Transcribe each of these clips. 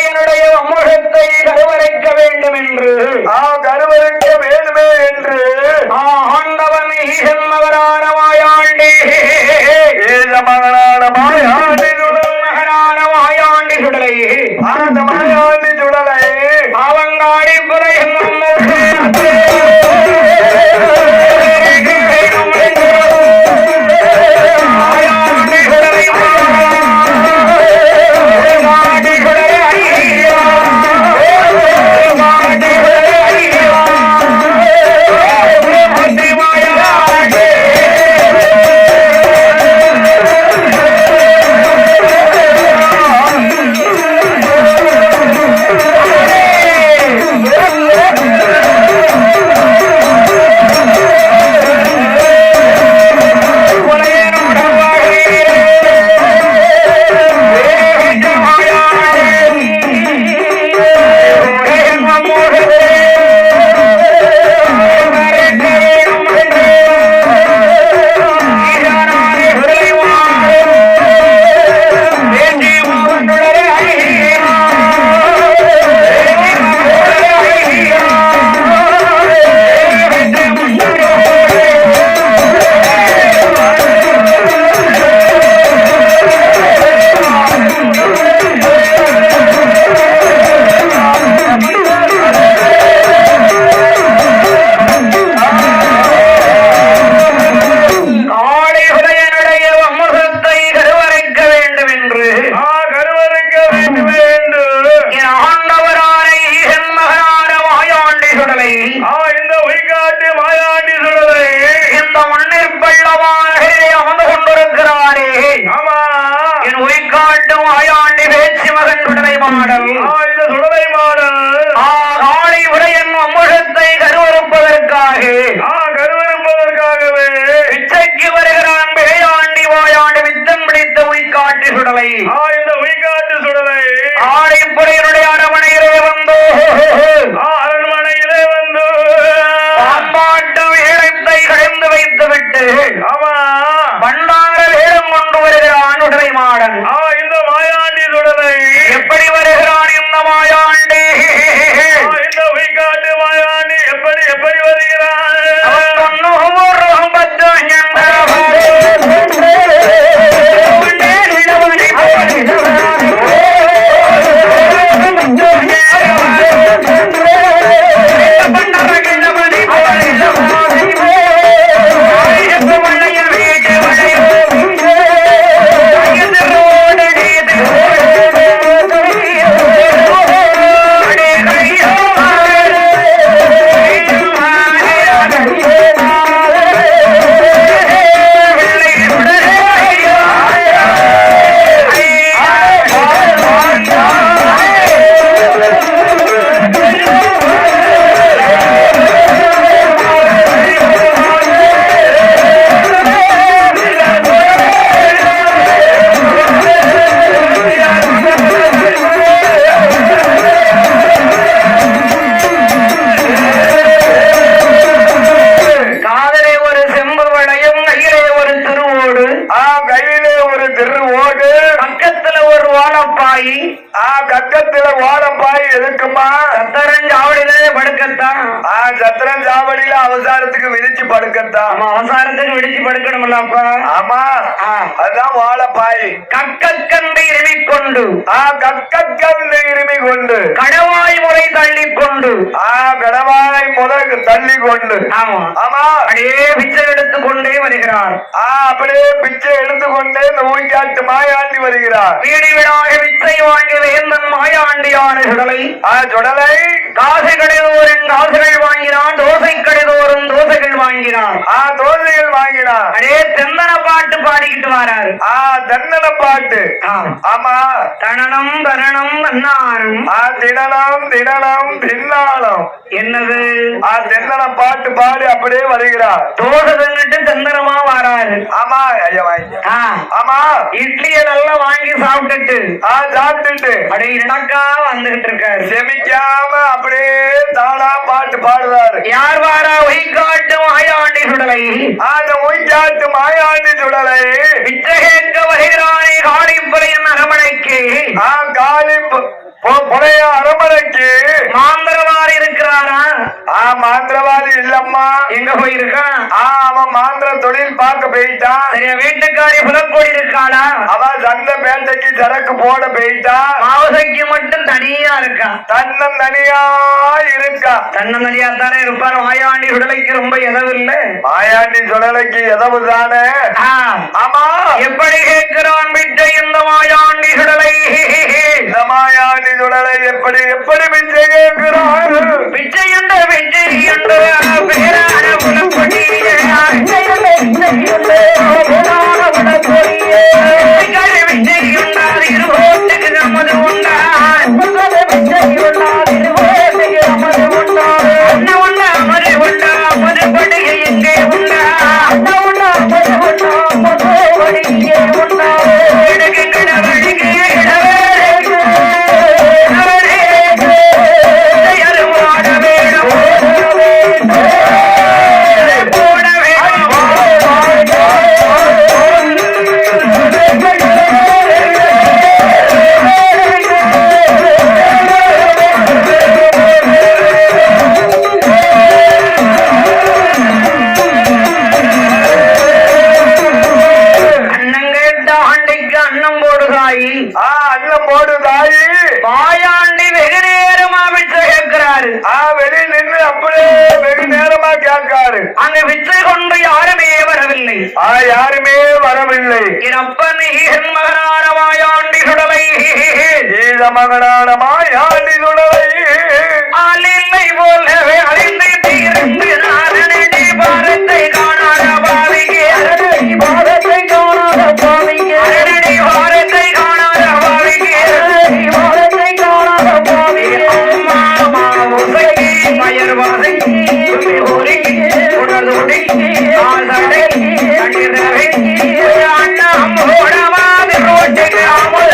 என்னுடைய அமுகத்தை கருவறைக்க வேண்டும் என்று கருவறைக்க வேண்டுமே என்று ஆண்டவன் ஈசன்மகரான மாயாண்டி மகனான மாயாண்டி மகனான மாயாண்டி சுடலை அந்த மாயாண்டி சுடலை அவங்காடி புரை கக்கத்துல வாழப்பாய் எதுக்குமா? சத்திரஞ்சாவடியில படுக்கத்தான். சத்திரஞ்சாவடியில அவசாரத்துக்கு விரிச்சு படுக்கத்தான். அவசாரத்துக்கு விரிச்சு படுக்கணும்லப்பா. ஆமா, அதான் வாழப்பாய். கக்கக்கந்தை இருமிக்கொண்டு கக்கக்கந்தை இருமி கொண்டு கடவாய் முறை தள்ளி கொண்டு கடவாய் முறை தள்ளி கொண்டு ஆமா ஆமா அப்படியே பிச்சை எடுத்துக் கொண்டே வருகிறார். அப்படியே பிச்சை எடுத்துக்கொண்டே இந்த ஊய்க்காட்டு மாயாண்டி வருகிறார். வீடு வீடாக பிச்சை வாங்கி வேந்தன் மாயாண்டியான சுடலை சுடலை காசை கடைதோறும் காசுகள் வாங்கினான், தோசை கடைதோறும் தோசைகள் வாங்கினான். தோசைகள் வாங்கினான். அப்படியே தெந்தன பாட்டு பாடிக்கிட்டு வராரு. தென்னன பாட்டு. ஆமா, தனனம் தனனம் தன்னானம் தினனம் தினனம் தின்னானம் என்னது தென்னன பாட்டு பாடி அப்படியே வருகிறார். தோசை தின்னுட்டு தெந்தனமா வராரு. ஆமா ஐயா வாங்கி. ஆமா, இட்லிய நல்லா வாங்கி சாப்பிட்டுட்டு சாப்பிட்டுட்டு அப்படியே இடக்கா வந்துகிட்டு இருக்காரு. செமிக்காம அப்படியே தானா பாட்டு பாடுறாரு. யார் வாரா? ஒய்காட்டு மாயாண்டி சுடலை. அந்த ஒய்காட்டு மாயாண்டி சுடலை பிச்சை கேட்க வருகிறானே காளிப்புறையின் அரமனைக்கு. புனைய அரமனைக்கு மாந்திரவாதி இருக்கிறாரா? மாந்திரவாதி இல்லம்மா. எங்க போயிருக்கான்? அவன் மாந்திர தொழில் பார்க்க போயிட்டான். சரி, வீட்டுக்காரி புலக்கோடி இருக்காளா? அவன் சந்தை பேட்டைக்கு சரக்கு போட போயிட்டான். மாவசைக்கு மட்டும் தனியா இருக்கா. தன்னந்தனியா இருக்கா. தன்னந்தனியா தானே இருப்பான். மாயாண்டி சுடலைக்கு ரொம்ப எதவு இல்ல. மாயாண்டி சுடலைக்கு எதவு தானே. ஆமா, எப்படி கேட்கிறான் பிச்சை இந்த மாயாண்டி சுடலை? இந்த மாயாண்டி சுடலை எப்படி எப்படி பிச்சை கேட்கிறான்? பிச்சை என்ற பிச்சை என்ற பேரான புலக்கொடியே, பிச்சை உண்டாது இருபோட்டுக்கு நமது உண்டான். பிச்சை உண்டாது இருபோட்டுக்கு நமது உண்டாது. அண்ண உண்டா மது உண்டா மதுபடிகை எங்கே உண்டா? அண்ண உண்டா மது உண்டா மதுபடிகை உண்டா? இடகு கடவழிகே அண்ணம் போடு தாயி. மாயாண்டி வெகு நேரமா பிச்சை கேட்கிறாரு. வெளியே நின்று அப்படியே வெகு நேரமா கேட்காரு. அங்க பிச்சை கொண்டு யாருமே வரவில்லை. யாருமே வரவில்லை. என் அப்பன் ஈகன் மகனான மாயாண்டி சுடலை. ஈழ மகனான மாயாண்டி சுடலை ஆளில்லை போலவே அழிந்து தீர்ந்து நாரணி பாரத்தை காணாத பாவிக்கு. பாரத்தை காணாத பாவிக்கு. அரணி பாரத்தை காணாத பாவிக்கு. பாரத்தை காணாத பாவிக்கு. அம்மா மாவுசைக்கு மயர் வாசைக்கு ஊரிக்கு உணர்ந்துடிக்கு ஆசடைக்கு கண்டிரவைக்கு அண்ணா மூடவாது ரோட்டுக்கு அமுத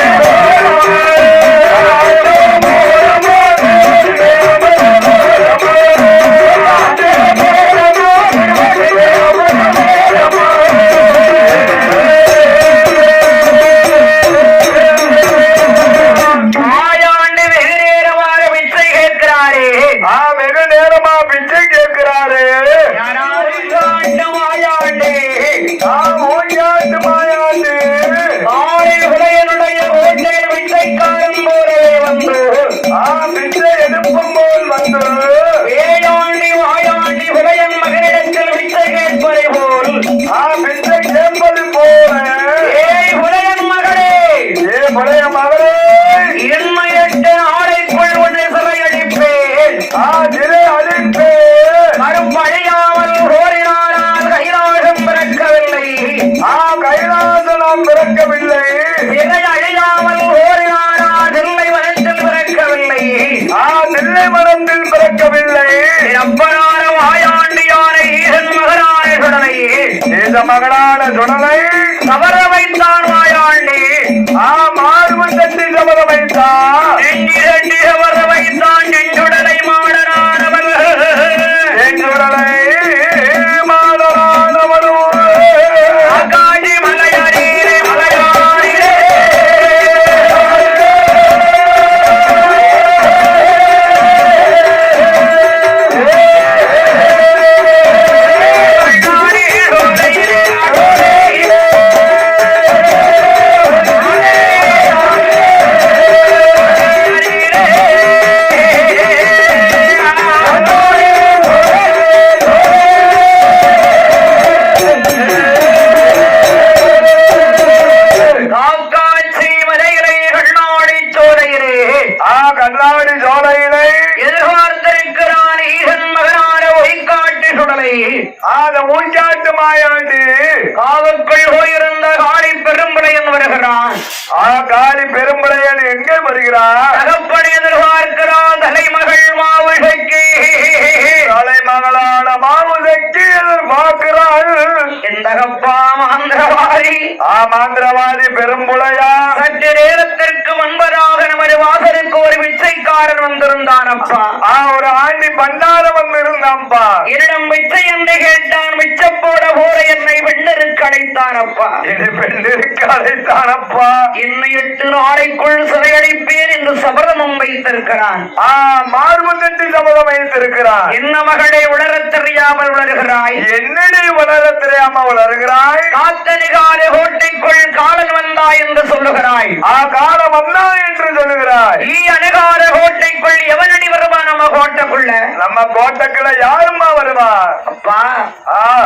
மகனான சுடலை சபர வைத்தான் மாயாண்டி. மார்பு தட்டி சபர வைத்தான். நெஞ்சி தட்டி சபர வைத்தான். நெஞ்சுடலை மாடனானவன். நெஞ்சுடலை மாடனானவன். ஆகாஷி மலையடியிலே மலையாடிலே கண்ணாடி சோலையிலே எதிர்பார்த்திருக்கிறான் ஈகன் மகனான ஒய்காட்டு சுடலை. ஊஞ்சாட்டு மாயாண்டி காவுக்குள் போயிருந்த காளி பெரும்பளையன் வருகிறான். காளி பெரும்பளையன் எங்கே வருகிறான்? தகப்படி எதிர்பார்க்கிறான் தலைமகள் மாவுசைக்கு. தலைமகளான மாவுசைக்கு எதிர்பார்க்கிறாள். எந்த கப்பா மாந்திரவாதி. மாந்திரவாதி பெரும்புளையா சற்று நேரத்திற்கு முன்பதாக நமது வாசலுக்கு ஒரு பிச்சைக்காரன் வந்திருந்தான் அப்பா. ஒரு ஆண்டி பண்டாரம் வந்திருந்தான்பா. என்னிடம் பிச்சை என்று கேட்டான். மிச்சப்போட போல என்னை பெண்ணிற்கு அழைத்தான் அப்பா. பெண்ணிற்கு அழைத்தானப்பா. இன்னும் 8 நாளைக்குள் சிறையடிப்பேன் என்று சபதமும் வைத்திருக்கிறான். மார்பு தட்டி சபதம் வைத்திருக்கிறான். என்ன மகளே உணரத் தெரியாமல் உணர்கிறாய்? என்னடி உணர தெரியாமல் உணர்கிறாய்? காத்தனிகால கோட்டைக்குள் காலன் வந்தாய் என்று சொல்லுகிறாய். காலம் வந்தா என்று சொல்லுகிறாய். அணுகால கோட்டைக்குள் எவனடி வருவா? நம்ம கோட்டைக்குள்ள, நம்ம கோட்டைக்குள்ள யாருமா வருவா? அப்பா,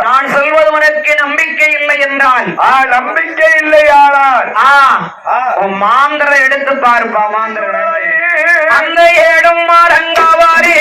நான் சொல்வது உனக்கு நம்பிக்கை இல்லை என்றால், நம்பிக்கை இல்லையானால் மாந்திர எடுத்து பாருப்பா. மாந்திர அந்த ஏடும் மாறங்காவாரே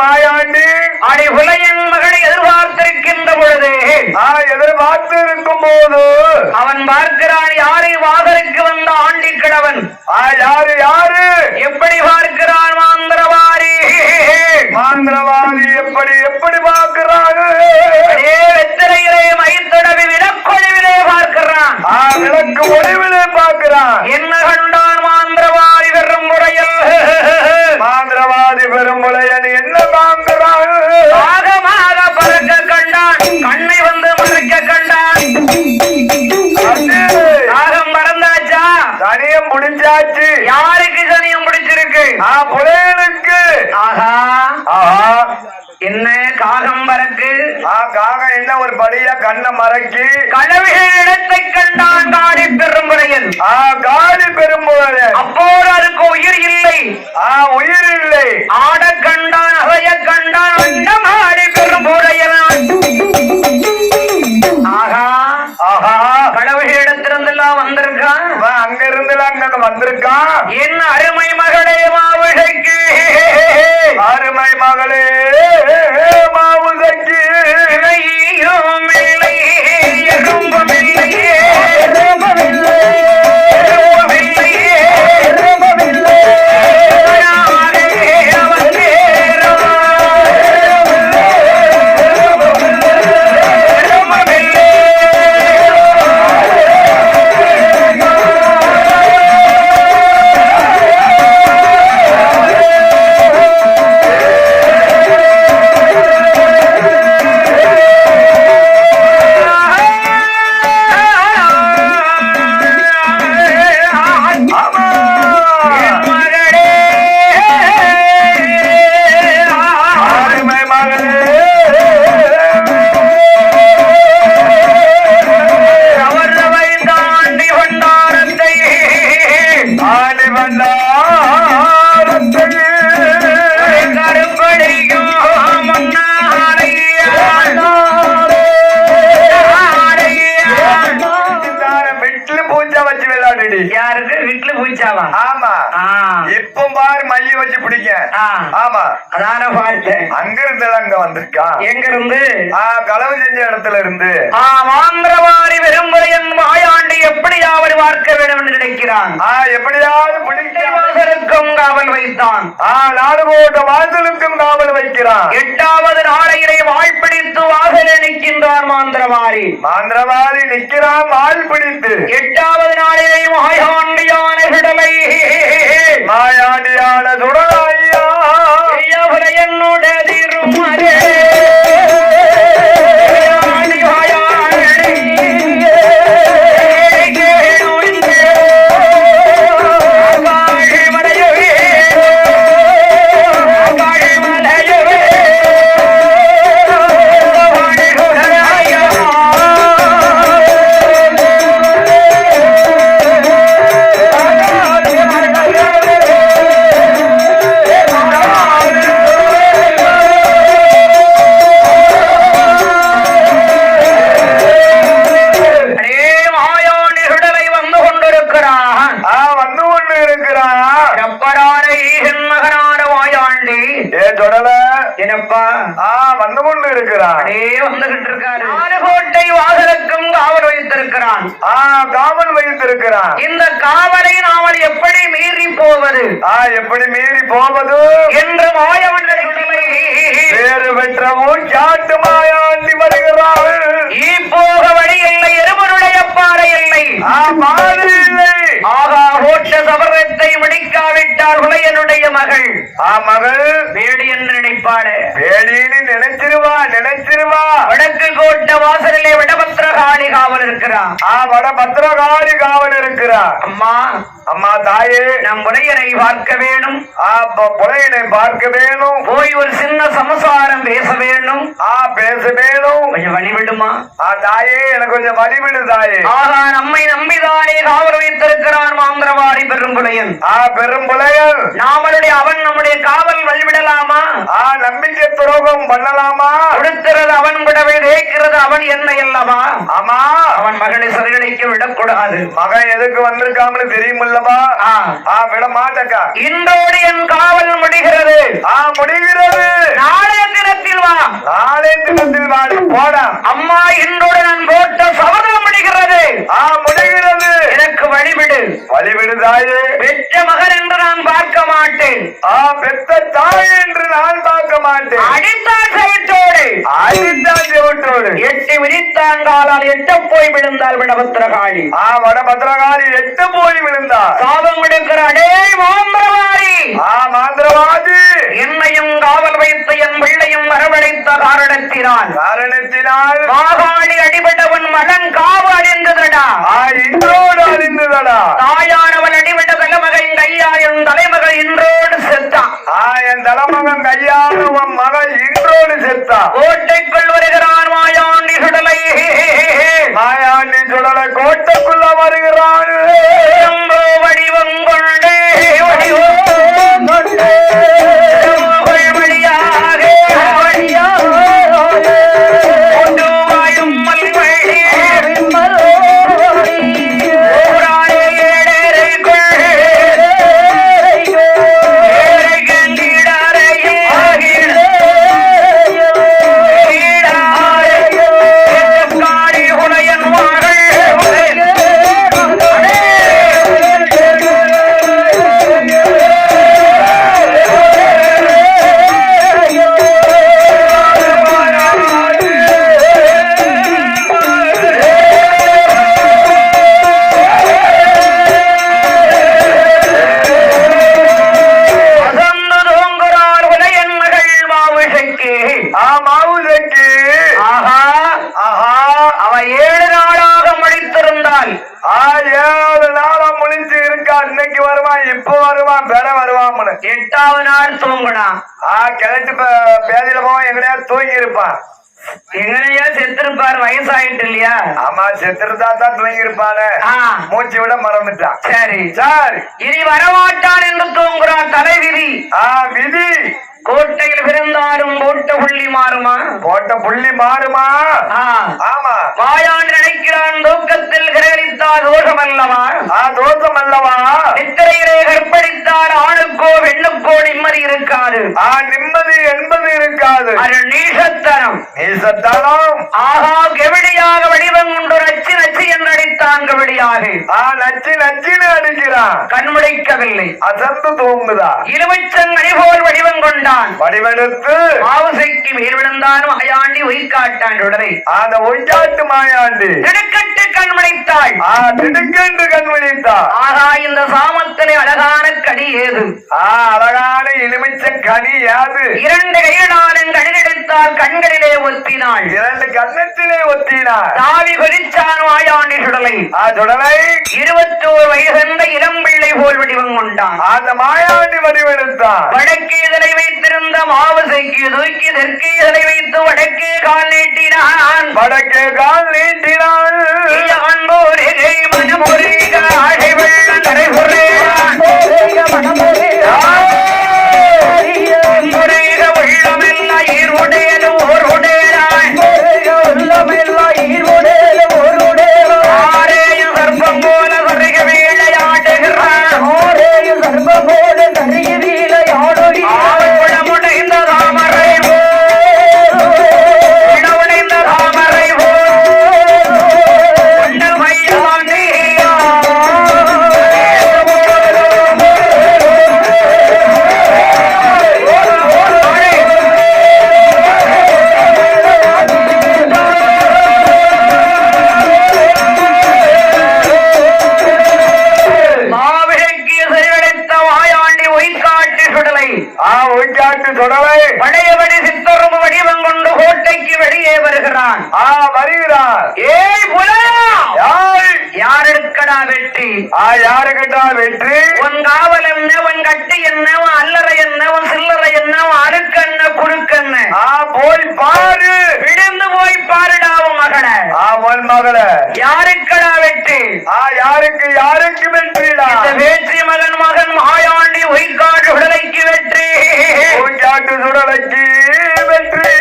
மாயாண்டி அடிகுலையின் மகளை எதிர்பார்த்திருக்கின்ற பொழுது, எதிர்பார்த்து இருக்கும் போது அவன் பார்க்கிறான் யாரை? வாதருக்கு வந்த ஆண்டி கிழவன். யாரு யாரு? எப்படி பார்க்கிறான்? மாந்திரவாரி. மாந்திரவாரி எப்படி எப்படி பார்க்கிறான்? வெத்திரையிலே மைத்தடவி விளக்கொழிவிலே பார்க்கிறான். விளக்கு ஒளிவிலே பார்க்கிறான். என்ன கண்டான்? மாந்திரவாரி பெரும் முறையில். மாந்திரவாதி பெரும் முறையன் என்ன பார்க்கிறான்? ஆகமாக பறக்க கண்டான். கண்ணை வந்து மறைக்க கண்டான். ஆகம் பறந்தாச்சா? சனியம் முடிஞ்சாச்சு. யாருக்கு சனியம் பிடிச்சிருக்கு? புலையனுக்கு. ஆஹா என்ன காகம் பறக்கு? காகம் என்ன ஒரு படியா கண்ணை மறைக்கி களவிகள் இடத்தை கண்டான். காடி பெரும்புறையன். காடி பெரும்புறையன். அப்போது அதுக்கு உயிர் இல்லை. உயிர் இல்லை. ஆட கண்டான், அவைய கண்டான். அண்டம் ஆடி பெரும்புறையன். ஆஹா ஆஹா களவிகள் இடத்திலிருந்தெல்லாம் வந்திருக்கான். அங்க இருந்தெல்லாம் அங்க வந்திருக்கான். என்ன அருமை மகளே மாவிழைக்கு. அருமை மகளே மாவுதைக்கு. இணையும் இல்லை எறும்பும் இல்லையே. யாருக்கு? வீட்டுல பூச்சாவா? ஆமா. இப்ப பாரு மைய வச்சு பிடிக்க. ஆமா அதான பார்த்தேன். அங்க இருந்து அங்க வந்திருக்கான். எங்க இருந்து? களவு செஞ்ச இடத்துல இருந்து. மாந்திரவாரி வெறும்புறையன் மாயாண்டி எப்படியாவது பார்க்க வேண்டும் என்று நினைக்கிறான். எப்படியாவது பிடிக்கும் காவல் வைத்தான். நாடு போட்ட வாசலுக்கும் காவல் வைக்கிறான். 8வது நாளையிலே வாழ்பிடித்து வாசலே நிற்கின்றான் மாந்திரவாரி. மாந்திரவாரி நிற்கிறான் வாழ் பிடித்து. 8வது நாளிலே மாயாண்டியான சுடலை. மாயாண்டியான சுடலையா என்னுடைய திருமரே மகனான வாயாண்டி தொடல என்னப்பா வந்து கொண்டு இருக்கிறான். அப்படியே வந்துகிட்டு இருக்காரு. ஆறுகோட்டை வாசலுக்கும் காவல் வைத்திருக்கிறான். காவல் வைத்திருக்கிறான். இந்த காவலை நாமல் எப்படி மீறி போவது, எப்படி மீறி போவது என்று மாயவன் வேறு பெற்ற மூச்சாட்டு மாயாண்டி வருகிறாள். போக வழி இல்லை, எருமருடைய பாறை இல்லை, மாதிரி இல்லை. ஆகா ஓட்ட சபரத்தை முடிக்காவிட்டால் உலையனுடைய மகள் மகள் வேடி என்று நினைப்பாளே. வேடின்னு நினைச்சிருவா. வடக்கு கோட்ட வாசலிலே வடபத்திரகாளி காவல் இருக்கிறான். வடபத்திரகாளி காவல் இருக்கிறான். அம்மா தாயே, நம் உலையனை பார்க்க வேணும். புலையனை பார்க்க வேணும். போய் ஒரு சின்ன சமசாரம் பேச வேணும். பேச வேணும். கொஞ்சம் வழிவிடுமா தாயே, எனக்கு கொஞ்சம் வழிவிடு தாயே. ஆகா நம்மை நம்பிதானே காவல் வைத்திருக்கிறான் மாந்திரவாடி பெரும்புலையன். பெரும்புலையன் நாமளுடைய அவன் நம்முடைய காவல் வழிவிடலாமா? நம்பிக்கை துரோகம் பண்ணலாமா? கொடுக்கிறது அவன் விடவே தேய்க்கிறது அவன் என்ன அல்லவா? ஆமா, அவன் மகளை சிறையடைக்க விடக்கூடாது. மகன் எதுக்கு வந்திருக்காமனு தெரியுமில்லவா? விட மாட்டக்கா. இன்றோடு என் காவல் முடிகிறது. முடிகிறது. நாளைய தினத்தில் வா. நாளைய தினத்தில் வாடி போடா. அம்மா, இன்றோடு நான் போட்ட சபதம் முடிகிறது. முடிகிறது. எனக்கு வழிவிடு. வழிவிடு தாயே. பெற்ற மகன் என்று நான் பார்க்க மாட்டேன். பெற்ற தாய் என்று நான் பார்க்க மாட்டேன். அடித்தான் செவிட்டோடு. எட்டு விரித்தான் காலால் எட்ட போய் விழுந்தால் வடபத்திரகாளி. வடபத்திரகாளி எட்டு போய் விழுந்தார். சாபம் கொடுக்கிற அடே மாந்திரவாதி. மாந்திரவாதி என்னையும் காவல் வைத்த என் பிள்ளையும் வரவழைத்த காரணத்தினால் மாகாளி அடிபட்டவன் மகன் காவு அறிந்ததடா. இன்றோடு அறிந்ததடா. தாயானவன் அடிபட்ட தலைமகன் கையால் என் தலைமகள் இன்றோடு செத்தான். என் தலைமகன் கையால் உன் மகள் இன்றோடு செத்தான். கோட்டைக்குள் வருகிறான் மாயாண்டி சுடலை. மாயாண்டி சுடலை கோட்டைக்குள்ள வருகிறான். வடிவம் கொண்டு வடிவம் கொண்டு வழியாக வாயும் மல்வழி எட்டாவது நாள் தூங்குனா கிளட்டு பேதியில போவோம். எங்கடையா தூங்கி இருப்பான். எங்கனையா செத்திருப்பாரு, வயசாயிட்டு இல்லையா? ஆமா, செத்துருந்தா தான் தூங்கி இருப்பானு. மூச்சு விட மறந்துட்டான். சரி சார், இனி வரமாட்டான் என்று தூங்குறான். தலை விதி. விதி. கோட்டையில் பிறந்தாலும் போட்ட புள்ளி மாறுமா? போட்ட புள்ளி மாறுமா? ஆமா. மாயாண்டு நினைக்கிறான் தூக்கத்தில் கிரகணித்தால் தோஷம் அல்லவா? தோஷம் அல்லவா? நித்திரையிலே கற்பழித்தால் ஆணுக்கோ பெண்ணுக்கோ நிம்மதி இருக்காது. நிம்மதி என்பது இருக்காது. அது நீசத்தனம். நீசத்தனம். ஆகா, கெவிடியாக வடிவம் கொண்டு நச்சு நச்சு என்று அடித்தான். கெவிடியாக நச்சு நச்சின்னு அடிக்கிறான். கண்முடிக்கவில்லை, அசந்து தூங்குதா. இருமச்சங்கனி போல் வடிவம் கொண்டான். வடிவெடுத்து மாவுசைக்கு மேல் விழுந்தான். மாயாண்டி ஒய்காட்டான் உடனே. அந்த ஒய்காட்டு மாயாண்டி திடுக்கட்டு கண்மணித்தாள். திடுக்கென்று கண்மணித்தாள். ஆகா, இந்த சாமத்திலே அழகான கனி ஏது? அழகான எலுமிச்ச கனி யாது? இரண்டு கையினாலும் கணிதெடுத்தால் கண்களிலே ஒத்தினாள். இரண்டு கண்ணத்திலே ஒத்தினாள். தாவி கொதிச்சான் மாயாண்டி சுடலை. சுடலை 21 வயசென்ற இளம்பிள்ளை போல் வடிவம் கொண்டான். அந்த மாயாண்டி வடிவெடுத்தான். வடக்கே இதனை வைத்திருந்த மாவசைக்கு தூக்கி தெற்கே இதனை வைத்து வடக்கே கால் நீட்டினான். வடக்கே கால் நீட்டினான். விளையாடுகிறான். ஒய்காட்டு சுடலை பழையபடி சித்தரும் வடிவம் கொண்டு கோட்டைக்கு வெளியே வருகிறான். வருகிறார். ஏய் புலையா, யாருக்கடா வெற்றி? யாருக்கிட்டா வெற்றி? உன் காவல் என்ன, உன் கட்டி என்ன, உன் அல்லறை என்ன, உன் சில்லறை என்ன, உன் அழுக்கண்ண குறுக்கண்ண போய் பாரு, விழுந்து போய் பாருடா உன் மகளை. உன் மகளை யாருக்கடா வெற்றி? யாருக்கு வெற்றிடா? இந்த வேற்றி மகன் மாயாண்டி ஒய்காட்டு சுடலைக்கு வெற்றி. ஒய்காட்டு சுடலைக்கு வெற்றி.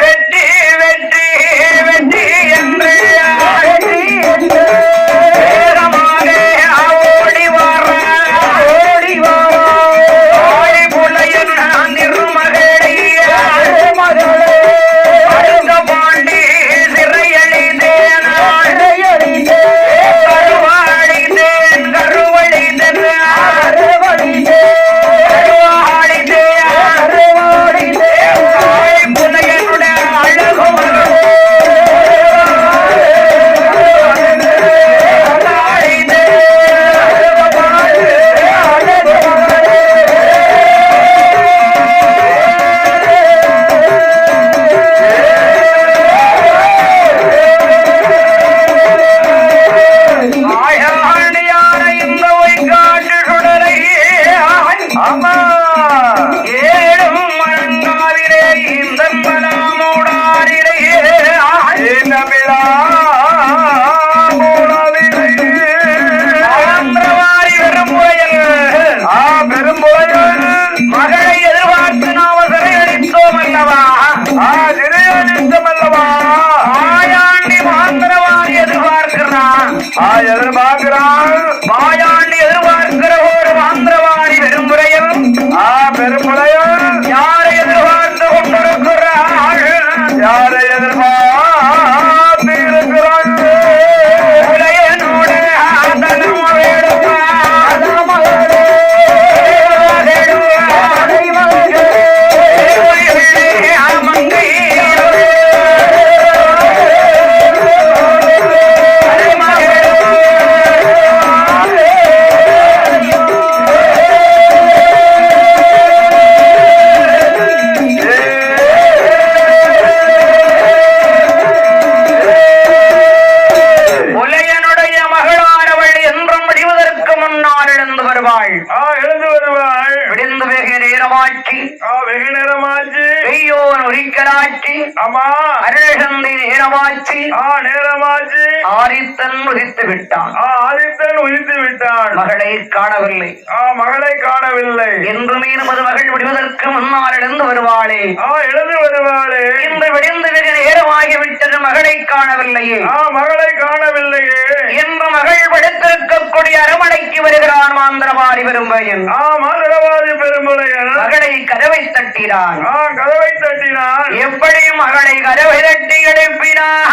வெற்றி வெற்றி வெற்றி என்று வேகமாக ஓடி வர ஓடி புலையன் திருமகளை அடுத்த பாண்டி சிறையழித்தேன் கருவாழித்தேன் கருவழித்தேன் புலையனுடைய அழகு மகளை எதிர்பார்த்து நாம சிறையளித்தோம் அல்லவா? அல்லவா? மாயாண்டி மாந்திரவாதி எதிர்பார்க்கிறான். மாயாண்டி எதிர்பார்க்கிற ஒரு மாந்திரவாதி பெருமுறையில் யாரை எதிர்பார்த்து கொண்டிருக்கிறாள்? யாரை எதிர்பார்த்து இருக்கிறாள்? உலகனோட ஆதனம் வேடுமா அருளந்தி நேரமாச்சு. ஆதித்தன் உதித்து விட்டான். மகளை காணவில்லை. என்றுமே நமது மகள் விடுவதற்கு முன்னால் எழுந்து வருவாளே. இன்று விடிந்து வெகு நேரமாகிவிட்டது, மகளை காணவில்லையே. என்று மகள் படுத்திருக்கக்கூடிய அரமனைக்கு வருகிறான் மாந்திரவாதி பெரும்பையன். மகளை கதவை தட்டினான். எப்படி மகளை கதவை தட்டி எழுப்பினான்?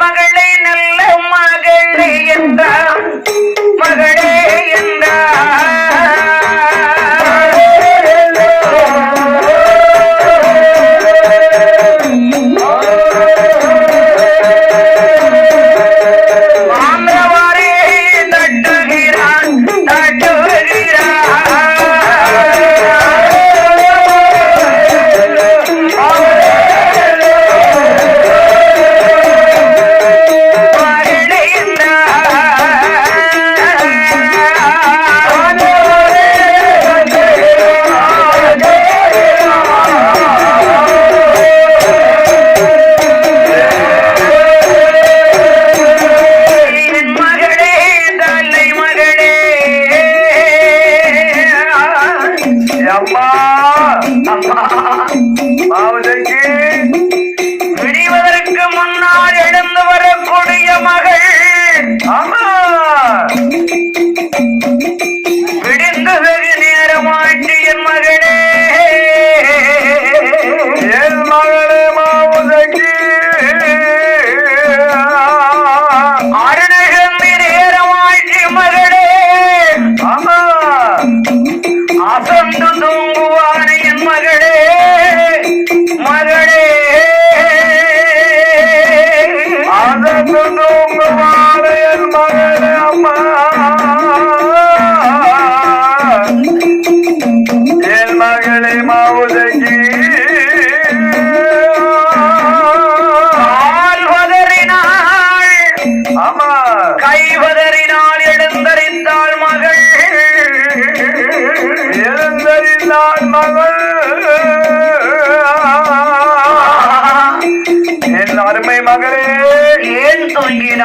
மகளை நல்ல மகளே என்றார். மகளே என்றார்.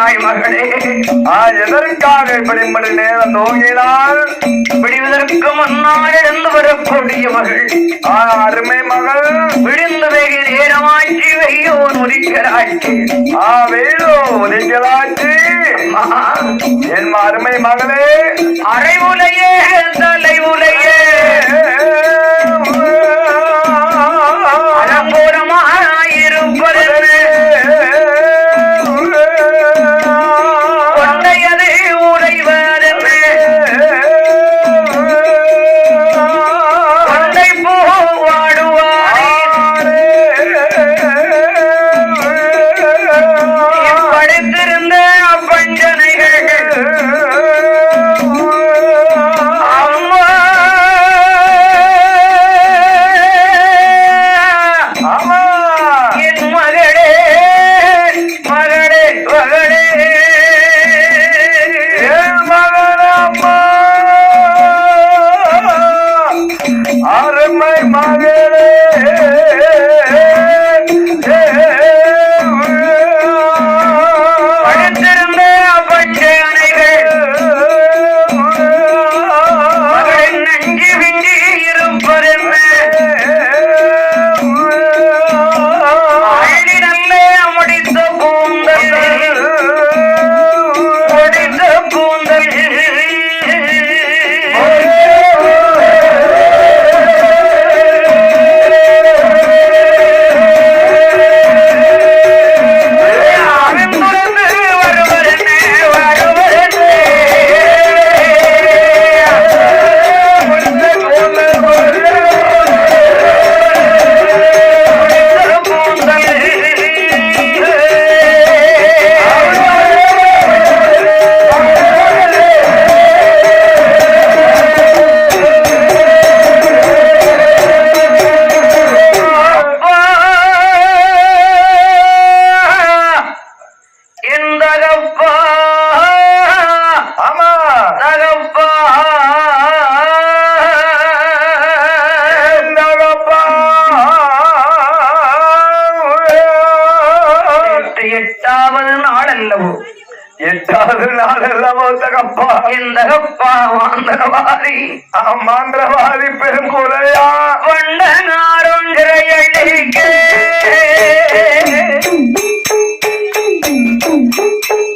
விட்டாய் மகளே. எதற்காக இப்படி நேரம் தூங்கினாள்? விடுவதற்கு முன்னால் எழுந்து வரக்கூடிய மகள். அருமை மகள் விழுந்து வெகு நேரமாக்கி வெய்யோ நொறிக்கிறாட்சி. வேலோ உதிக்கலாச்சு. என் அருமை மகளே, அரை உலையே தலை உலையே அலங்கோலமாயிருப்பது கொண்டையது உரைவதென்று கொண்டை பூ வாடுவாரே படுத்திருந்த பஞ்சனைகள் எட்டாவது நாள் அல்லவோ தகப்பா? இந்த கப்பா மாந்திரவாதி மாந்திரவாதி பெருங்குறையா வண்டனாரொன்றையழிக்க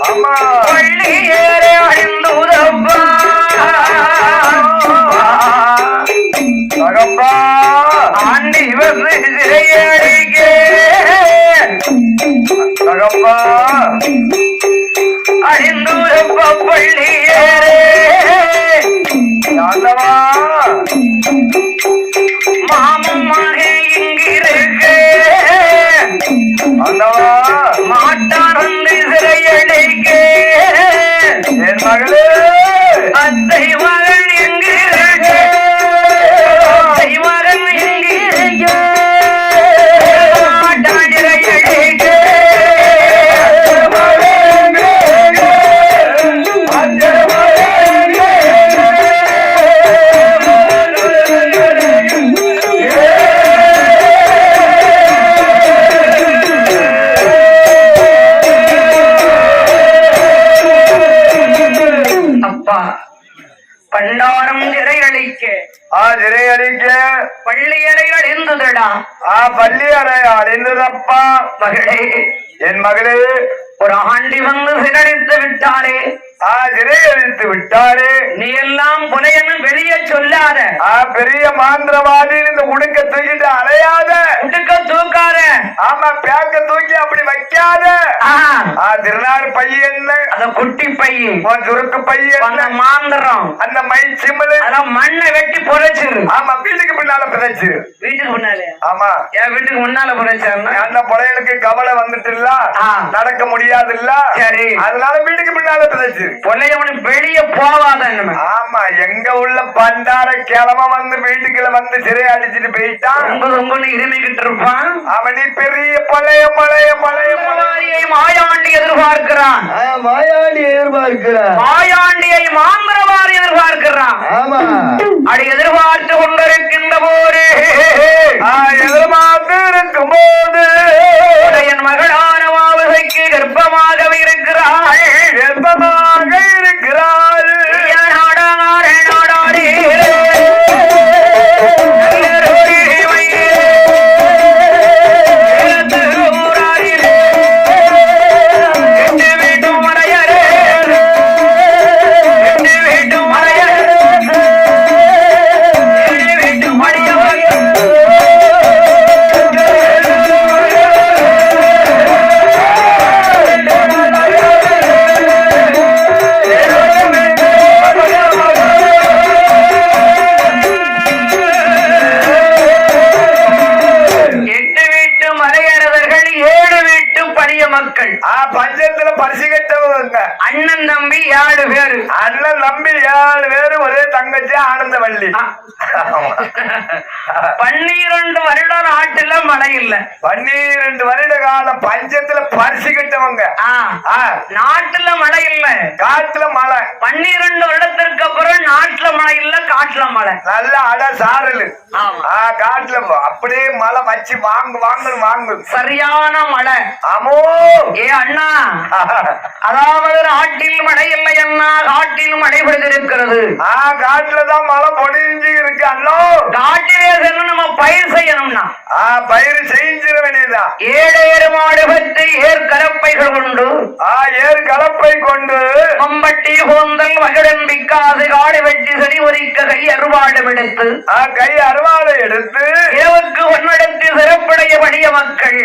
அம்மா பள்ளி ஏற அழிந்துதப்பா தகப்பா ஆண்டி வந்து சிறையடிக்க தகப்பா அழிந்துதப்ப பள்ளி ஏறே மாமன் மகே இங்கிருக்கு மாட்டான் வந்து சிறையடிக்க என் மகளே அத்தை மகன் எங்கிருக்கு அத்தை மகன் எங்கிருக்கு மாட்டான் சிறையடிக்க பண்டாரம் சிறையடிக்க சிறையடிக்க பள்ளியறை அழிந்ததுடா பள்ளி அறை அழிந்ததப்பா. மகளே என் மகளே ஒரு ஆண்டி வந்து சிறடித்து விட்டாரே சிறையடித்து விட்டாரே. நீ எல்லாம் புலையன்னு வெளியே சொல்லாத. பெரிய மாந்திரவாதி இந்த உடுக்க தூக்கிட்டு அலையாத. உடுக்க தூக்காத. ஆமா பேக்க தூக்கி அப்படி வைக்காத. திருநாடு பையன் அந்த குட்டி பையன் சுருக்கு பையன் அந்த மாந்திரம் அந்த மை சிம்மலு அதான் மண்ணை வெட்டி புதைச்சிரு. ஆமா வீட்டுக்கு பின்னால புதைச்சிரு. வீட்டுக்கு முன்னாலே ஆமா என் வீட்டுக்கு முன்னால புதைச்சாருன்னா அந்த புலையனுக்கு கவலை வந்துட்டு இல்ல நடக்க முடியாது இல்ல. சரி அதனால வீட்டுக்கு பின்னால புதைச்சிரு. புலையவனு வெளியே போவாத. ஆமா எங்க உள்ள பண்டார கிழமை வந்து வீட்டுக்குள்ள வந்து சிறை அடிச்சுட்டு போயிட்டான். உங்க இருமிக்கிட்டு இருப்பான். அவனி பெரிய பழைய பழைய பழைய பழைய மாயாண்டி எதிர்பார்க்கிறான். மாயாண்டியை மாந்திரவாதி எதிர்பார்க்கிறான். அப்படி எதிர்பார்த்து கொண்டிருக்கின்ற போது எதிர்பார்த்து இருக்கும் போது என் மகளான மாவசைக்கு கர்ப்பமாகவே இருக்கிறாள். சொல்லி. 12 வருடம் நாட்டுல மழை இல்ல. 12 வருட காலம் பஞ்சத்துல பரிசுகிட்டவங்க. நாட்டுல மழை இல்ல, காட்டுல மழை. 12 வருடத்திற்கு அப்புறம் நாட்டுல மழை இல்ல, காட்டுல மழை. நல்ல அட சாரல். காட்டுல அப்படியே மழை வச்சு வாங்கு சரியான மழை. ஆமோ ஏ அண்ணா, அதாவது நாட்டில் மழை இல்லை அண்ணா, காட்டில் மழை பொழிந்திருக்கிறது. காட்டுலதான் மழை பொழிஞ்சு இருக்கு அண்ணோ. காட்டிலே சென்று நம்ம பயிர் செய்யணும்னா பயிர் செஞ்சிட வேண்டியதுதான். 7 மாடு பற்றி ஏர் கலப்பைகள் கொண்டு, ஏர் கலப்பை கொண்டு மம்பட்டி கூந்தல் மகிழன் பிக்காது காடு வெட்டி சரி ஒரிக்க கை அறுவாடு எடுத்து, கை அறுவாடை எடுத்து இரவுக்கு ஒன்னெடுத்து சிறப்புடைய வலிய மக்கள்,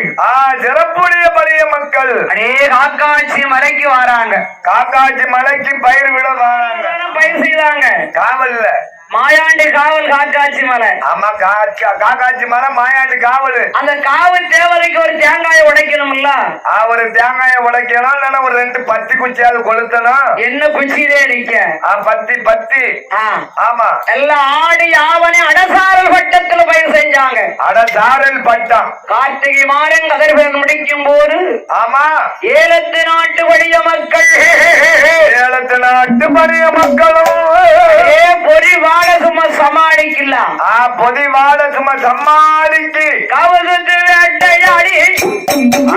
சிறப்புடைய பழைய மக்கள் அடே காக்காட்சி மலைக்கு வராங்க. காக்காட்சி மலைக்கு பயிர் விட வராங்க. பயிர் செய்தாங்க. காவல்ல மாயாண்டி காவல் காக்காட்சி மலை. ஆமா, காக்காட்சி மலை மாயாண்டி காவல். அந்த காவல் தேவதைக்கு ஒரு தேங்காயை உடைக்கணும்ல. ஒரு தேங்காயை உடைக்கணும், இல்லைன்னா ஒரு 2 பத்தி குச்சியாவது கொளுத்தணும். என்ன குச்சியிலே நிக்க? பத்தி. ஆமா, எல்லாம் ஆடி ஆவணி அடசாரல் பட்டத்துல பயிர் செஞ்சாங்க. அடசாரல் பட்டம். கார்த்திகை மாறன் கதிர்வேன் முடிக்கும் போது, ஆமா, ஏலத்து நாட்டு வழிய மக்கள், ஏலத்து நாட்டு வழிய மக்களும் பொறி வாழ சும்மா சமாளிக்கலாம். பொதி வாழ சும்மா சமாளிக்கு கவசத்து வேட்டையாடி.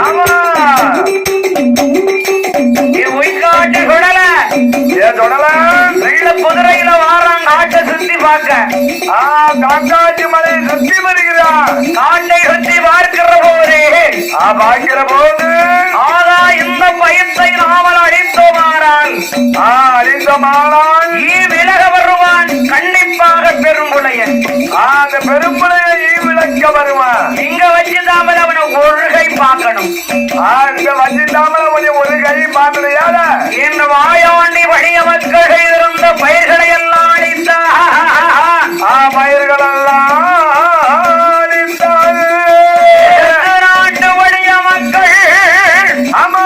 ஆமா, உயிர்காட்டு சுடல தொடல வெள்ள குதிரையில வாராங்க காட்டை சுத்தி பார்க்க. காக்காட்சி மலை சுத்தி வருகிறார். காட்டை சுத்தி பார்க்கிற போது ஆகா இந்த பயத்தை நாமல் அழித்தோமாறால் விலக வருவான் கண்டிப்பாக பெரும்புலையன். அந்த பெரும்புலையை விளக்க வருவான். இங்க வச்சுதாமல் அவனை ஒரு கை பார்க்கணும். இங்க வச்சுதாமல் அவனை ஒரு கை பார்க்கலையாத என் வாயாண்டி வழிய மக்கள் இருந்த பயிர்களை எல்லாம் அழித்தா. பயிர்கள் எல்லாம் நாட்டு வழிய மக்கள். ஆமா,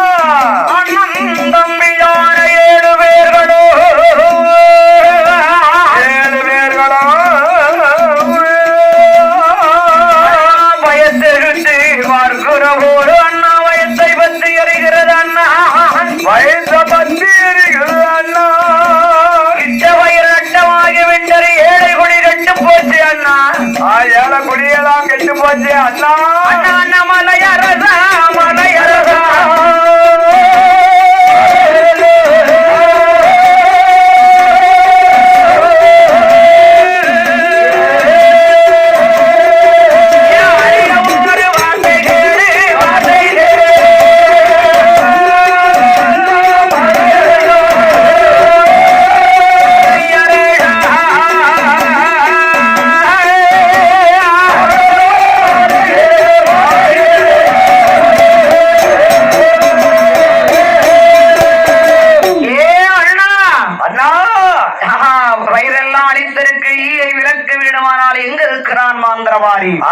அண்ணன் தம்பியான 7 பேர்களோ பயத்திருத்து பார்க்கிற போது அண்ணா வயத்தை பற்றி எறிகிறது. அண்ணா வயசை பற்றி எறிகிறது. அண்ணா இட்ட வயிறு நட்டமாகி விட்டது. ஏழை குடி கட்டு போச்சு அண்ணா. ஏழை குடியெல்லாம் கெட்டு போச்சு அண்ணா. அண்ணா மலையரசா மலையரசா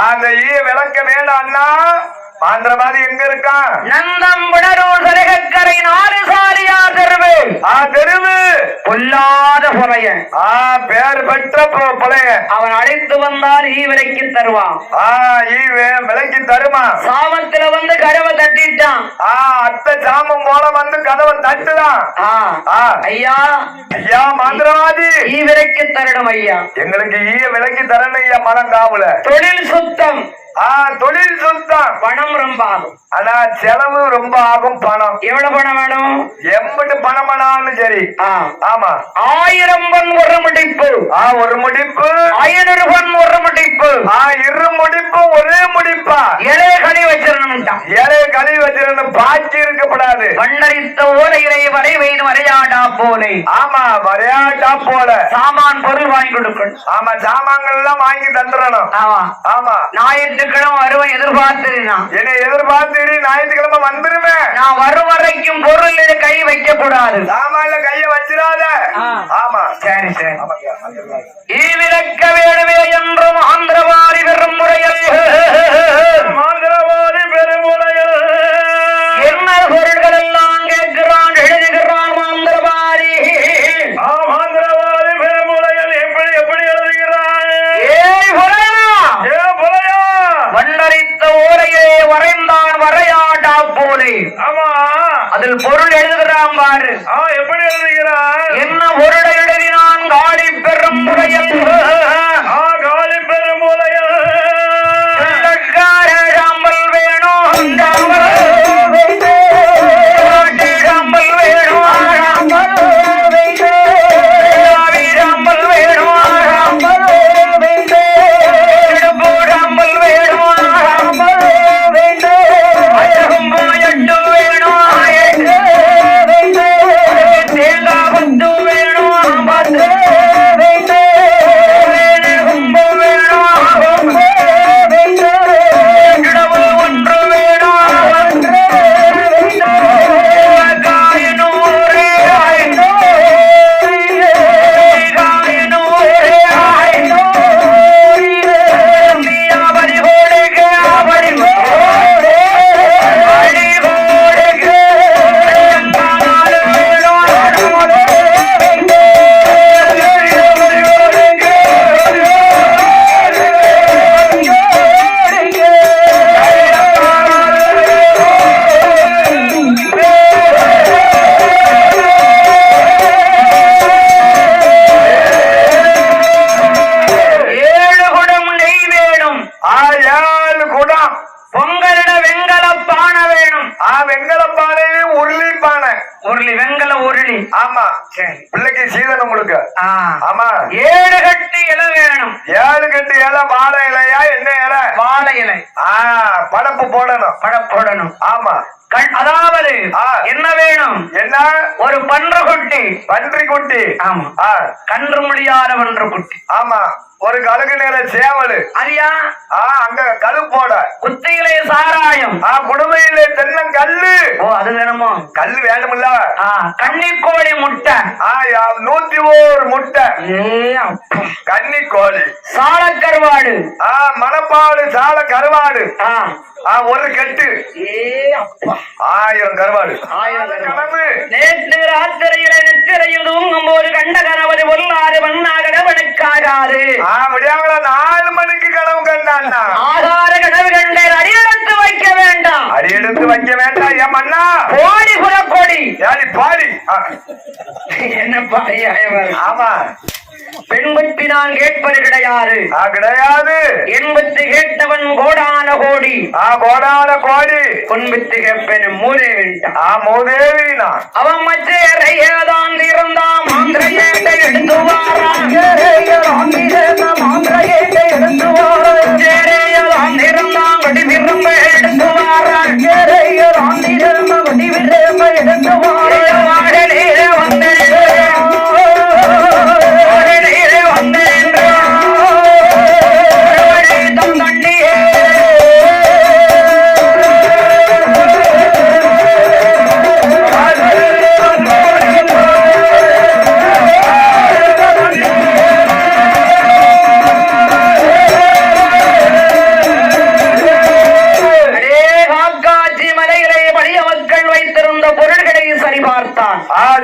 அந்த ஈய விளக்க வேண்டாம் அண்ணா. மாந்திரவாதி எங்க இருக்கான்? நந்தம்புடரூர் சரகக்கரை 4 சாரியா தெருவு. தெருவு பொல்லாத புலைய. பேர் பெற்ற புலைய. அவன் அழைத்து வந்தால் ஈ விலைக்கு தருவான். ஈ விலைக்கு தருமா? சாமத்துல வந்து கதவை தட்டிட்டான். அத்தை சாமம் போல வந்து கதவை தட்டுதான். ஐயா ஐயா மாந்திரவாதி, ஈ விலைக்கு தரணும் ஐயா. எங்களுக்கு ஈய விலைக்கு தரணும் ஐயா. மனம் காவல. தொழில் சுத்தம். தொழில் சுத்தம். பணம் ரொம்ப ஆகும். ஆனா செலவு ரொம்ப ஆகும். பணம் எவ்வளவு பணம் வேணும்? எம்பிட்டு பணம் வேணாலும் சரி. ஆமா, 1000 பொன் ஒரு முடிப்பு. ஒரு முடிப்பு. 500 பொன் ஒரு முடிப்பு. 2 முடிப்பு ஒரே முடிப்பா. இலைய களி வச்சிடணும். இலைய களி வச்சிடணும். பாக்கி இருக்கப்படாது. வண்டரித்த ஓலையிலே வரை வெயின் வரையாடா போலே. ஆமா, வரையாடா போல. சாமான் பொருள் வாங்கி கொடுக்கணும். ஆமா, சாமான்கள் எல்லாம் வாங்கி தந்துடணும். ஆமா ஆமா, ஞாயிற்றுக்கிழமை வருவேன் எதிர்பார்த்துனா. என்னை எதிர்பார்த்து ஞாயிற்றுக்கிழமை வந்துருவேன். நான் வரும் வரைக்கும் பொருள் கை வைக்க கூடாது. சாமான்ல கைய வச்சிடாத. ஆமா, சரி சரி. ஈவிரக்க வேணுமே என்றும் ஆந்திரவாரி பெருமுறையில். ஆந்திரவாரி பெருமுறையில் என்ன பொருள்கள் எல்லாம் கேட்கிறான், எழுதுகிறான். ஆந்திரவாரி ஆந்திரவாரி பெருமுறையில் எப்படி எப்படி எழுதுகிறான்? பாரு. எப்படி எழுதுகிறான்? என்ன பொருளை எழுதினான்? காளி பெரும் முறையில் காலி பெருமுலையில் சாம்பல் வேணும், சாம்பல் சாம்பல் வேணும், சாம்பல் சாம்பல் வேணும், சாம்பல் சாம்பல் வேணும், சாம்பல் அழகும் எட்டு வேணும், தேங்காய் பத்து வேணும், பத்து கும்பு வேணும், கிடவு ஒன்று வேணும், காயினூரே காயினூரே படி போடுக படி போடு படி போடுக நாலு ஏழு குடம் நெய் வேணும், 7 குடம். பொங்கலிட வெங்கல பானை வேணும், வெங்கல பானை, உருளி பானை. உருளி வெங்கல உருளி. ஆமா, சரி. பிள்ளைக்கு சீதனம் கொடுக்க. ஆமா, 7 கட்டு இலை வேணும், 7 கட்டு இலை. வாழை இலையா? என்ன இலை? வாழை இலை. படப்பு போடணும். படம் போடணும். ஆமா, அதாவது என்ன வேணும்? என்ன? ஒரு பன்று குட்டி. பன்றி குட்டி. ஆமா, ஆ, கன்று முடியாத பன்று குட்டி. ஆமா, ஒரு கழுகு நேர சேவல். அரியா அங்க கழு போட. குத்தியிலே சாராயம். குடுமையிலே தென்னங்கல்லு. ஓ, அது வேணுமோ? கல்லு வேணுமில்ல? கன்னிக்கோழி முட்டை. 101 முட்டை. அப்பா. கன்னிக்கோழி. சாலக்கருவாடு. மணப்பாடு, சால கருவாடு. 1 கட்டு. அப்பா. 1000 கருவாடு. 1000 கனவு. நேற்று ராத்திரியில நித்திரையில் தூங்கும் போது கண்ட கனவு பொல்லாறு மண்ணாகவனுக்காகாது. விடியாங்களா 4 மணிக்கு கனவு கண்டான்னா ஆதார கனவு கண்டேன். அடியெடுத்து வைக்க வேண்டாம். அடியெடுத்து வைக்க வேண்டாம். ஏன் மண்ணா? கோடி புறக்கோடி. யாரி பாடி. என்ன பாடியா? ஆமா, பெண் பற்றி நான் கேட்பது கிடையாது. கிடையாது. என் பற்றி கேட்டவன் கோடான கோடி. கோடான கோடி. பொன் பற்றி கேட்பேன் மூதேவி. மூதேவி நான். அவன் மச்சேரையதான் இருந்தான். மாந்திரையேட்டை எடுத்து வாரான். மாந்திரையேட்டை எடுத்து வாரான். சேரையதான் இருந்தான். வடி விரும்ப எடுத்து வாரான். சேரையதான் இருந்த வடி விரும்ப எடுத்து வாரான். வாடலே வந்தேன்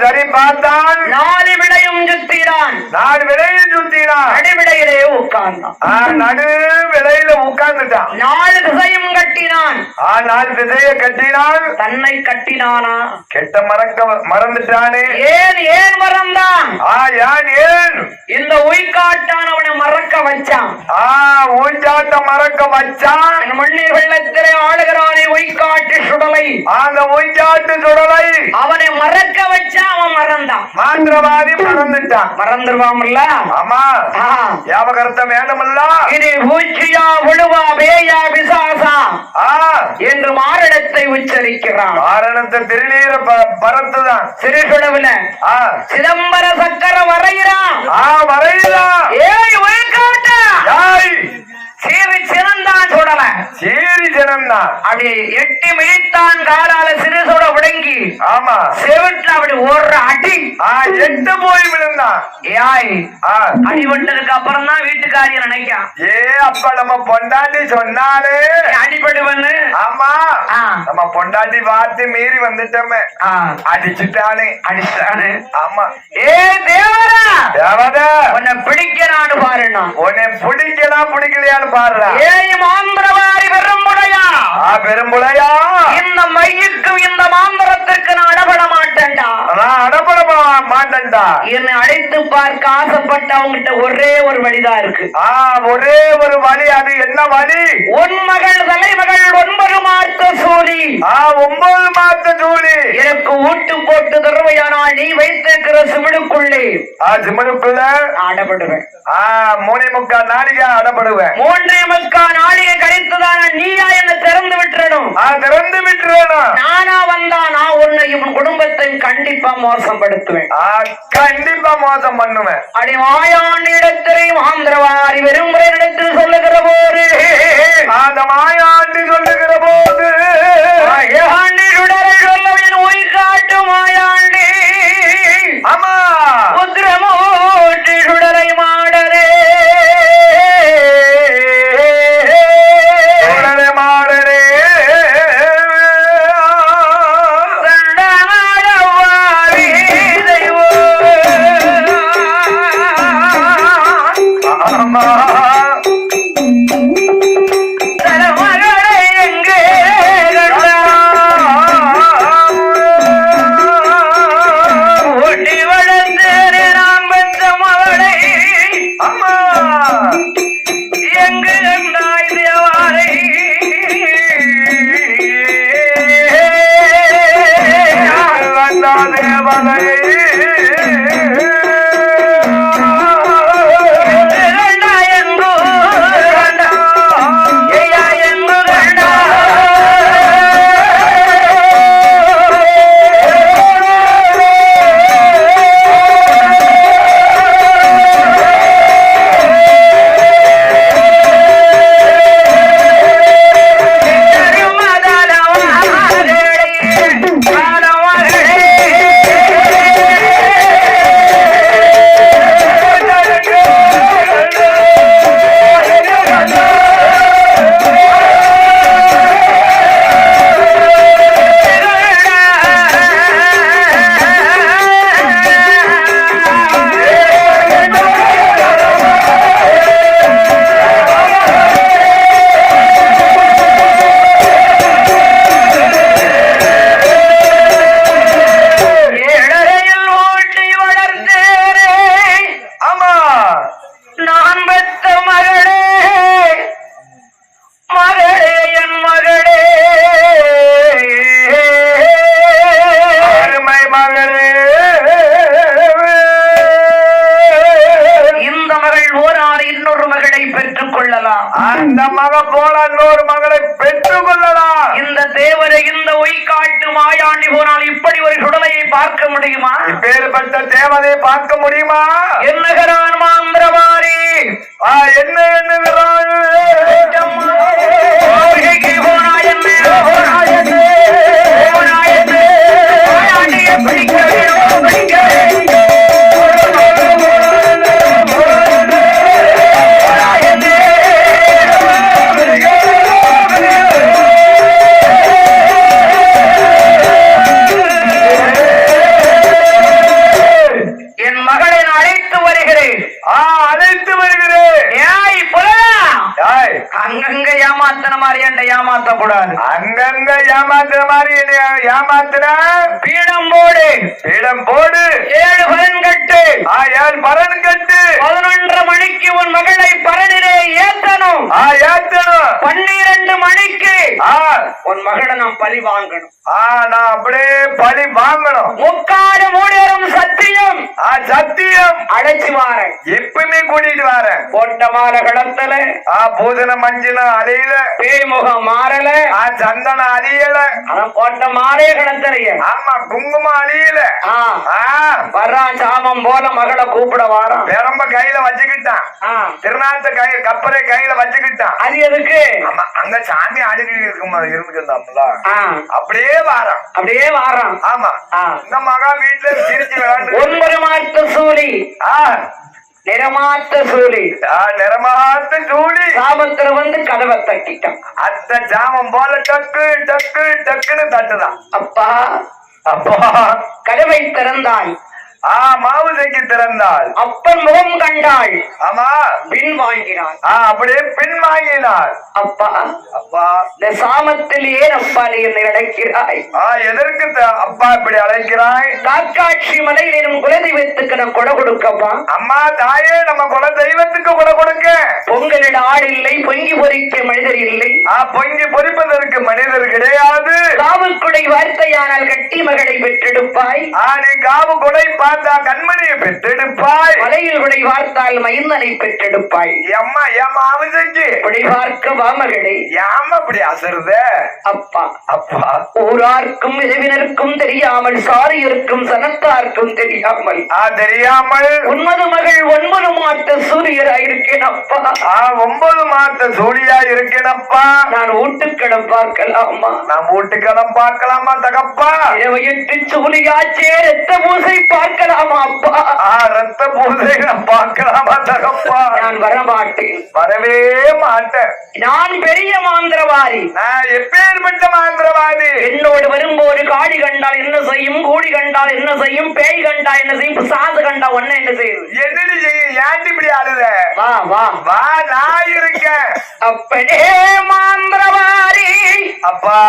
சரி பார்த்தான். 4 விடையும் சுத்தினான். 4 விடையும் சுத்தினான். நடுவிடையிலே உட்கார்ந்தான். நடு விடையில உட்கார்ந்துட்டான். 4 திசையும் கட்டினான். 4 திசையை கட்டினான். தன்னை கட்டினானா? கெட்ட மறந்துட்டானே. ஏன் மறந்தான்? ஏன் இந்த உய்காட்டான் அவனை மறக்க வச்சான். உய்காட்ட மறக்க வச்சான். மண்ணீர் வெள்ளத்திலே ஆளுகிறானே உய்காட்டு சுடலை. அந்த உய்காட்டு சுடலை அவனை மறக்க வச்சா அவன் மறந்தான். மாந்திரவாதி மறந்துட்டான். மறந்துருவாமல்ல? ஆமா, ஞாபகர்த்தம் வேண்டுமல்ல? இது பூச்சியா விழுவா பேயா பிசாசா என்று மாரணத்தை உச்சரிக்கிறான். மாரணத்தை திருநீர பரத்துதான். சிறுசுடவுல சிதம்பர சக்கர வரைகிறான். வரையிறான். ஏய் உய்காட்ட சீரி சிறந்தான் சுடல. சீரி சிறந்தான். அப்படி எட்டி மிதித்தான் காலால சிறுசோட விடங்கி. ஆமா, செவிட்டுல அப்படி ஒரு அடி. எட்டு போய் விழுந்தான். ஏய் அடிபட்டதுக்கு அப்புறம் தான் வீட்டுக்காரிய நினைக்கான். அப்ப நம்ம பொண்டாட்டி சொன்னாலே அடிபடுவன்னு. ஆமா, நம்ம பொண்டாட்டி பார்த்து மீறி வந்துட்டோமே. அடிச்சுட்டானே. அடிச்சுட்டானே. ஆமா. ஏ தேவரா, தேவதா உன்னை பிடிக்கிறான்னு பாருண்ணா. உன்னை பிடிக்கலாம் பிடிக்கலையான்னு பாருடா. ஏய் மாந்திரவாரி பெரும்புடையா. பெரும்புடையா, இந்த மையுக்கு இந்த மாந்திரத்திற்கு நான் அடபட மாட்டேன்டா. அடப்பட மாட்டேன்டா. என்னை அழைத்து பார்க்க ஆசைப்பட்ட அவங்கிட்ட ஒரே ஒரு வழிதான் இருக்கு. ஒரே ஒரு வழி. அது என்ன வழி? உன் மகள் தலைமகள் 9 மாத்த சூழி. 9 மாத்த சூழி எனக்கு ஊட்டு போட்டு தருவையானால் நீ வைத்திருக்கிற சிமிழுக்குள்ளே சிமிழுக்குள்ள அடப்படுவேன். 3.25 நாளிகை அடப்படுவேன். 3.25 நாளிகை கழித்துதான நீயா என்ன திறந்து விட்டுறணும். திறந்து விட்டுறணும். நானா வந்தா நான் உன்னையும் குடும்பத்தையும் கண்டிப்பா மோசப்படுத்துவேன். கண்டிப்பா மோசம் பண்ணுவேன். அடி மாயாண்டி இடத்திலையும் ஆந்திரவாரி வெறுமுறை இடத்தில் சொல்லுகிற போது அந்த மாயாண்டி சொல்லுகிற போது மாயாண்டி சுடரை சொல்லவின் உய் காட்டு மாயாண்டி. ஆமா உத்திரமூட்டி சுடரை மாடரே சுடரை மாடரே அந்த மக போல இன்னொரு மகளை பெற்றுக் கொள்ளலாம். இந்த தேவரை இந்த ஒய்காட்டு மாயாண்டி போனால் இப்படி ஒரு சுடலையை பார்க்க முடியுமா? இப்பேற்பட்ட தேவதை பார்க்க முடியுமா? என்னகிறான் மாந்திரவாரி? என்ன எண்ணுகிறான்? பிடிக்க வேண்டும், பிடிக்க வேண்டும். அங்கங்க ஏமாத்தின மாதிரி என்ன ஏமாத்த கூடாது. அங்கங்க ஏமாத்துற மாதிரி ஏமாத்தின பீடம் போடு, பீடம் போடு. 7 பரன் கட்டு, 7 பரன் கட்டு. 11:30 மணிக்கு உன் மகளை பரனிலே ஏத்தணும். ஏத்தணும். 12 மணிக்கு உன் மகளை நான் பழி வாங்கணும். நான் அப்படியே பழி வாங்கணும். முக்காடு மூடரும் சத்தியம். சத்தியம் அழைச்சு வாரேன். எப்பவுமே கூட்டிட்டு வாரேன். போட்ட மால கடத்தல, பூசண மஞ்சள் அலையில, பேய்முகம் மாறல, சந்தன அழியல. போட்ட மாலைய கடத்தலைய. ஆமா, குங்குமம் அழியல. வர்றான் சாமம் போல மகளை கூப்பிட வாரான். பெரம்ப கையில வச்சுக்கிட்டான். திருநாத்த கை கப்பரை கையில வச்சுக்கிட்டான். அது எதுக்கு? ஆமா, அங்க சாமி அழுகி இருந்துக்கிட்டாம்ல. அப்படியே வாரான், அப்படியே வாரான். ஆமா, இந்த மகா வீட்டுல சிரிச்சு விளையாண்டு 9 மாத்த சூழி, நிறமாத்த சூழி, நிறமாத்த சூழி. சாமத்துல வந்து கதவை தட்டிட்டான். அத்த ஜாமம் போல டக்கு டக்கு டக்குன்னு தட்டுதான். அப்பா அப்பா கதவை திறந்தாள். மாவுசைக்கு திறந்தாள். அப்பன் முகம் கண்டாள். ஆமா, பின்வாங்கினார். அப்படியே பின்வாங்கினார். அப்பா அப்பா இந்த சாமத்தில் ஏன் அப்பா நீ என்னை அழைக்கிறாய்? எதற்கு அப்பா இப்படி அழைக்கிறாய்? காக்காட்சி மலையில் எனும் குலதெய்வத்துக்கு நான் கொடை கொடுக்கப்பா. அம்மா தாயே, நம்ம குல தெய்வத்துக்கு கொடை கொடுக்க. பொங்கலிட ஆடு இல்லை, பொங்கி பொறிக்க மனிதர் இல்லை. பொங்கி பொறிப்பதற்கு மனிதர் கிடையாது. காவுக்குடை வார்த்தையானால் கட்டி மகளை பெற்றெடுப்பாய். நீ காவு கொடை பார்த்தா கண்மணியை பெற்றெடுப்பாய். மலையில் குடை வார்த்தால் மைந்தனை பெற்றெடுப்பாய். அம்மா ஏமா அவசரிச்சு குடை பார்க்க வாமகளே. ஏமா அப்படி அசருத? அப்பா அப்பா ஊரார்க்கும் விதவினருக்கும் தெரியாமல், சாரியிருக்கும் சனத்தார்க்கும் தெரியாமல் தெரியாமல் உன்மது மகள் 9 மாட்ட சூரியராயிருக்கேன் அப்பா. 9 மாட்ட சூரியா இருக்கேனப்பா. நான் வீட்டுக்கடம் பார்க்கலாமா? நான் வீட்டுக்கடம் பார்க்கலாமா தகப்பா? 28 சூரியாச்சே ரத்த பூசை பார்க்கலாமா அப்பா? ரத்த பூசை பார்க்கலாமா தகப்பா? நான் வரமாட்டேன், வரவே மாட்டேன். நான் பெரிய மாந்திரவாதி. நான் எப்பேற்பட்ட மாந்திரவாதி? என்னோடு வரும்போது காடி கண்டால் என்ன செய்யும், கூடி கண்டால் என்ன செய்யும், பேய் கண்டா என்ன செய்யும், சாது கண்டா ஒன்ன என்ன செய்யும்? என்னடி செய்ய? ஏன்டி இப்படி ஆளுத? வா வா வா, நான் இருக்கேன். அப்பனே மாந்திரவாதி. அப்பா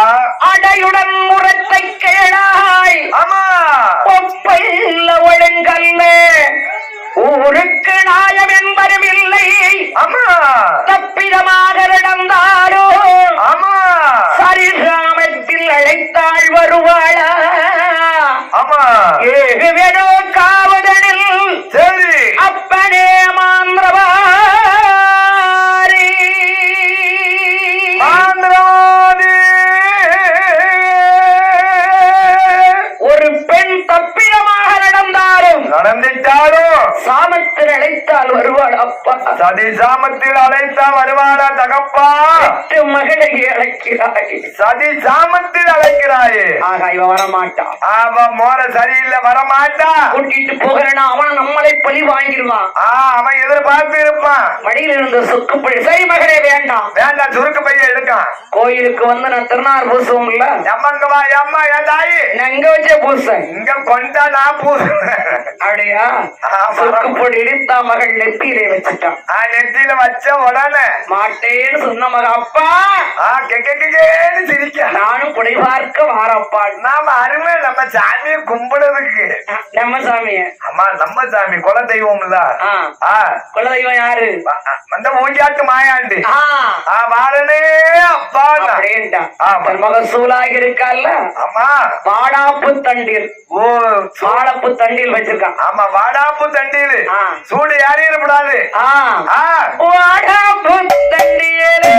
அடையுடன் முரத்தை கேளாய். ஆமா ஒப்பல்ல ஒழுங்கல்ல, ஊருக்கு நாயம் என்பதும் இல்லை. ஆமா தப்பிதமாக நடந்தாரோ ஆமா சரிசாமத்தில் அழைத்தாள் வருவாளா? ஆமா ஏகுவெனோ காவதனில் சரி அப்பனே மாந்திரவாரி. மாந்திரவாதி ஒரு பெண் தப்பிதமாக நடந்தாலும் சாமத்தில் அழைத்தால் வருவாள் அப்பா. சதி சாமத்தில் அழைத்தா வருவாளா தகப்பா? மகளை அழைக்கிறாய், சதி சாமத்தில் அழைக்கிறாயே. இவ வரமாட்டான். அவன் மோர சரியில்லை, வரமாட்டா. கூட்டிட்டு போகிறேன்னா அவன் நம்மளை பழி வாங்கிடுவான். அவன் எதிர்பார்த்து இருப்பான். மடியில் இருந்த சுக்கு பழி. சரி மகளே, வேண்டாம் வேண்டாம், சுருக்கு பைய எடுக்கான். கோயிலுக்கு வந்து நான் திருநாள் பூசுவோம் இல்ல, எம்மங்கவா எம்மா என் தாயி நான் இங்க வச்சே பூசேன். இங்க கொண்டா நான் பூசுறேன். அப்படியா? சுருக்கு பொடி இடித்தா மகள் நெத்தியிலே வச்சுட்டான். நெத்தியில வச்ச உடனே மாட்டேன்னு சொன்ன மக அப்பா கெக்கேன்னு சிரிக்க. நானும் குடை பார்க்க வாரப்பா. நாம அருமை நம்ம சாமியை கும்பிடுறதுக்கு. நம்ம சாமிய? ஆமா, நம்ம சாமி குல தெய்வம் இல்ல. குல தெய்வம் யாரு? அந்த மூஞ்சாட்டு மாயாண்டி. வாரனே அப்பா அப்படின்ட்டான். மக சூலாக இருக்கல்ல. ஆமா, வாடாப்பு தண்டில். வாழப்பு தண்டில் வச்சிருக்கான். ஆமா, வாடாப்பு தண்டில் சூடு யாரையிடப்படாது. வாடாப்பு தண்டியலே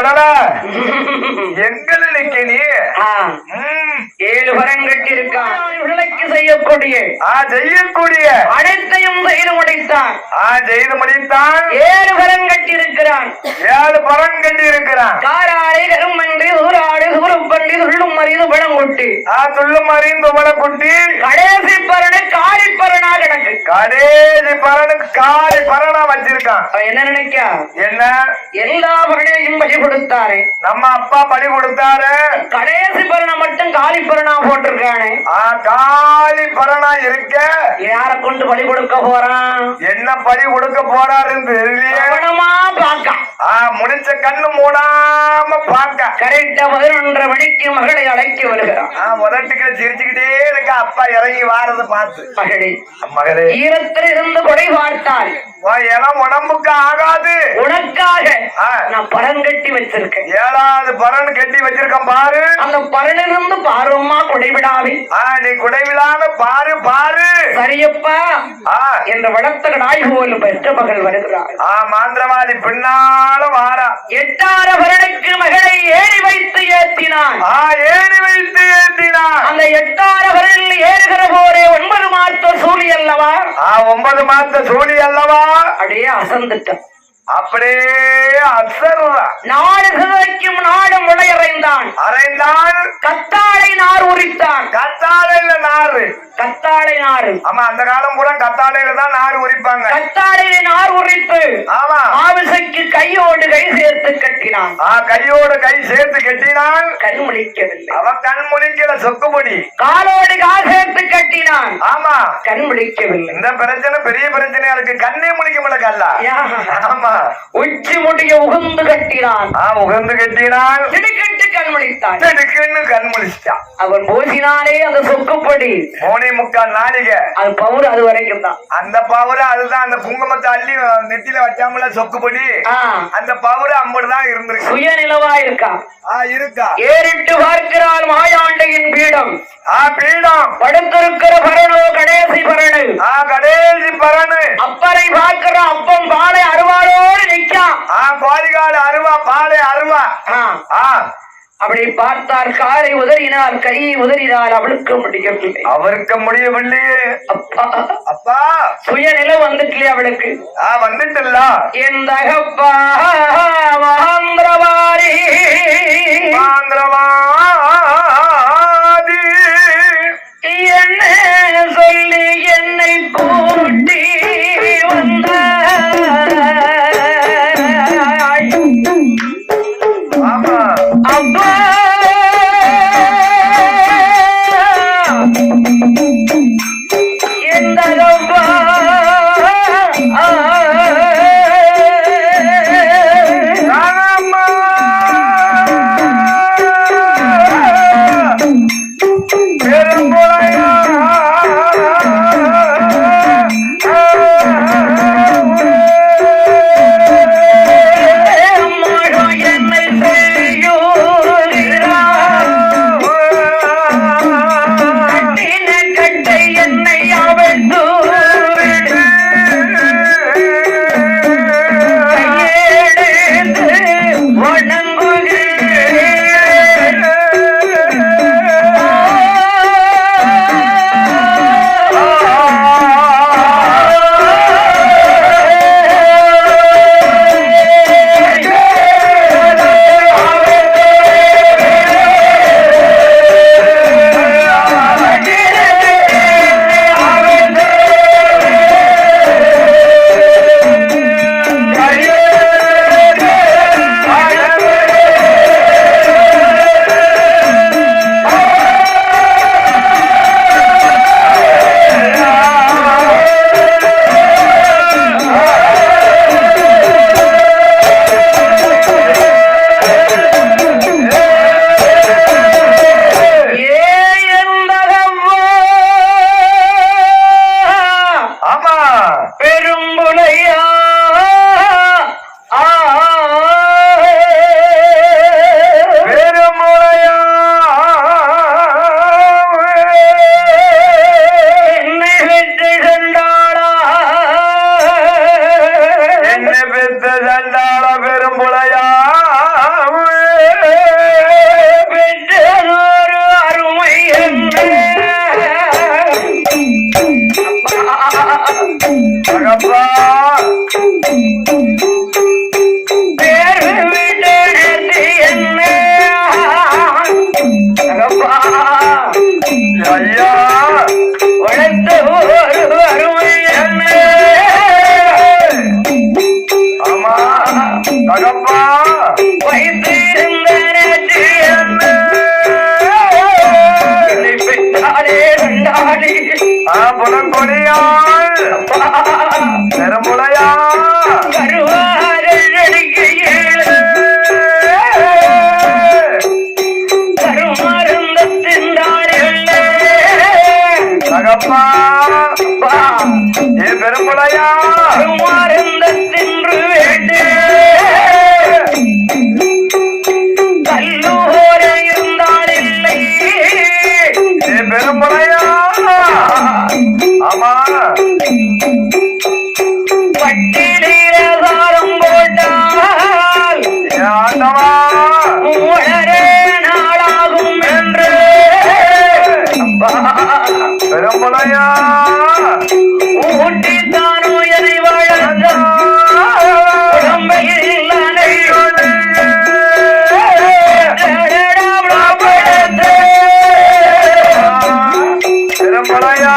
விடல எங்கள நிக்க நீ 7 பரம் கட்டி இருக்கான் விளக்கு செய்யக்கூடிய அனைத்தையும் செய்து முடித்தான் செய்து முடித்தான் 7 பரம் கட்டி இருக்கிறான் 7 பரம் கட்டி இருக்கிறான் காராடை கரும்பன்றி சூறாடு சூரப்பன்றி துள்ளும் மறிந்து படம் கொட்டி துள்ளும் மறிந்து படம் கொட்டி கடைசி பரனு காரி பரனா கிடக்கு கடைசி பரனுக்கு காரி பரனா வச்சிருக்கான் என்ன நினைக்க என்ன எல்லா பரனையும் பலி கொடுத்தாரு நம்ம அப்பா பலி கொடுத்தாரு கடைசி பரணை மட்டும் காலி பரணா போட்டிருக்கானே காலி பரணா இருக்க யார கொண்டு பலி கொடுக்க போறான் என்ன பலி கொடுக்க போறாருன்னு தெரியலையே பாக்க முடிச்ச கண்ணு மூடாம பாக்க கரெக்டா 11:30 மணிக்கு மகளை அழைக்க வருகிறான் முதட்டுக்கு சிரிச்சுக்கிட்டே இருக்க அப்பா இறங்கி வாரத பார்த்து மகளே ஈரத்தில் இருந்து கொடை பார்த்தாள் எல்லாம் உடம்புக்கு ஆகாது உனக்காக நான் பரம் கட்டி வச்சிருக்கேன் 7வது பரன் கட்டி வச்சிருக்கேன் பாரு அந்த பரனிலிருந்து பாருமா கொடைவிடாவே நீ கொடைவிடாம பாரு பாரு சரியப்பா என்ற வளர்த்த கடாய் போல் பெற்ற மகள் வருகிறாள் மாந்திரவாதி பின்னால வாரா 8 வருடக்கு மகளை ஏறி வைத்து ஏற்றினான் அந்த 8 வருடம் ஏறுகிற போரே 9 மாத்த சூழி அல்லவா 9 மாத்த சூழி அல்லவா அப்படியே அசந்துட்டான் அப்படியே அசர்றா நாடு சிதைக்கும் நாடு முளையறைந்தான் கத்தாழை நார் உரித்தான் கத்தாழையில நாறு கத்தாழை நாறு ஆமா அந்த காலம் பூரா கத்தாழையில தான் நாறு உரிப்பாங்க கத்தாழையில நார் உரித்து ஆமா ஆவிசைக்கு கையோடு கை சேர்த்து கட்டினான் கையோடு கை சேர்த்து கட்டினான் கண் முழிக்கவில்லை அவ கண் முழிக்கல சொக்குபடி காலோடு கால் சேர்த்து கட்டினான் ஆமா கண் முழிக்கவில்லை இந்த பிரச்சனை பெரிய பிரச்சனையா இருக்கு கண்ணே முழிக்க முடியல ஆமா உச்சி முடிய உகந்து கட்டினான் உகந்து கட்டினான் திடுக்கிட்டு கண் முழித்தான் திடுக்குன்னு கண் முழிச்சான் அவன் போசினாலே அந்த சொக்குப்படி 3.25 நாளிகை அது பவுர் அது வரைக்கும் தான் அந்த பவுர் அதுதான் அந்த குங்குமத்தை அள்ளி நெத்தியில வச்சாமல சொக்குப்படி அந்த பவுர் அம்புதான் இருந்திருக்கு சுயநிலவா இருக்கா இருக்கா ஏறிட்டு பார்க்கிறாள் மாயாண்டையின் பீடம் பீடம் படுத்திருக்கிற பரணோ கடைசி பரணு கடைசி பரணு அப்பரை பார்க்கிற அப்பம் பாலை அருவாளோடு நிற்கான் பாலிகாடு அருவா பாலை அருவா அப்படி பார்த்தார் காரை உதறினார் கையை உதறினார் அவளுக்கு முடியவில்லை அவருக்கு முடியவில்லையே அப்பா அப்பா சுயநிலை வந்துட்டே அவளுக்கு வந்துட்டுல்ல எந்த அப்பா மகேந்திரவாரி என்ன சொல்லி என்னை கூட்டி வந்த அப்பா எந்த அப்பா தகப்பா வைத்திருந்த பெற்றாலே கண்டாடி புலங்கொடியாள் பெருமுளையா தகப்பா ஏ பெருமுளையா தின்று வேண்டு கல்லூரை இருந்தால் இல்லை ஏ பெருமுளையா ஆமா பட்டியலிலும் போட்டால் ஆண்டவா உடனே நாளாகும் என்று பெருமுளையா ஊட்டித்தானோ எதை வளர்ந்த உடம்பையில் பெருமுளையா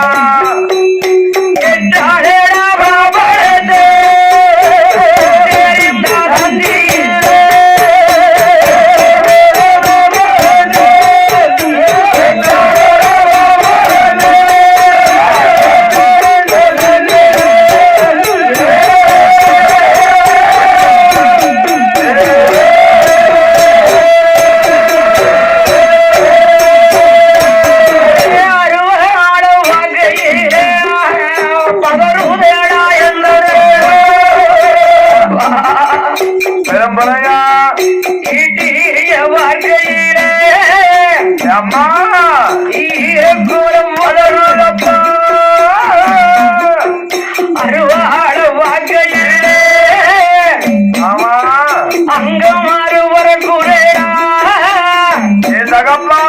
பெருமுளையா ஈட்டிய வாழ்க்கையிலே அம்மா ஈரக்குலம் வளருதப்பா அருவாழ வாழ்க்கையிலே ஆமா அங்கம் அறுவர குறையா ஏ தகப்பா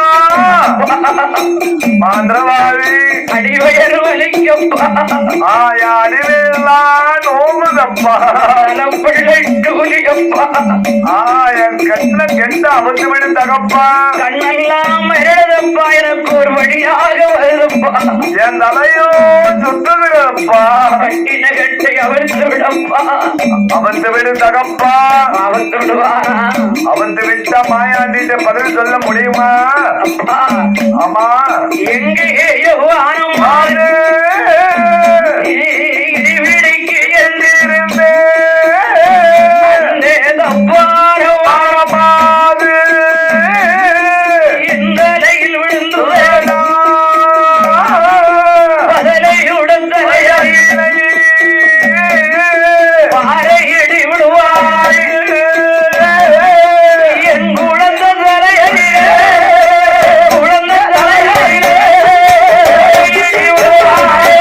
மாந்திரவாதி அடிவயர் வலிக்கப்பா ஆயா அடிவேலாம் நோங்குதப்பா பிள்ளை டூலியப்பா என் கண்ண கெட்ட அவத்து விடு தகப்பா கண்ணெல்லாம் எழுதப்பா எனக்கு ஒரு வழியாக வருதப்பா என் தலையோ சுத்துகிறப்பா கட்டின கட்டை அவிழ்த்து விடப்பா அவத்து விடு தகப்பா அவிழ்த்து விடுவாரா அவத்து விட்டா மாயாண்டிட்ட பதில் சொல்ல முடியுமா அப்பா ஆமா எங்கேயோ ஆனமாறு இடிவிடிக்கு இருந்தே தப்பான வாரமாது இந்தலையில் விழுந்து பதலையுடன் தலையிலே பாறையிடி விடுவாள் என் குழந்த தலையிலே குழந்த தலையிலே இடி விடுவாள்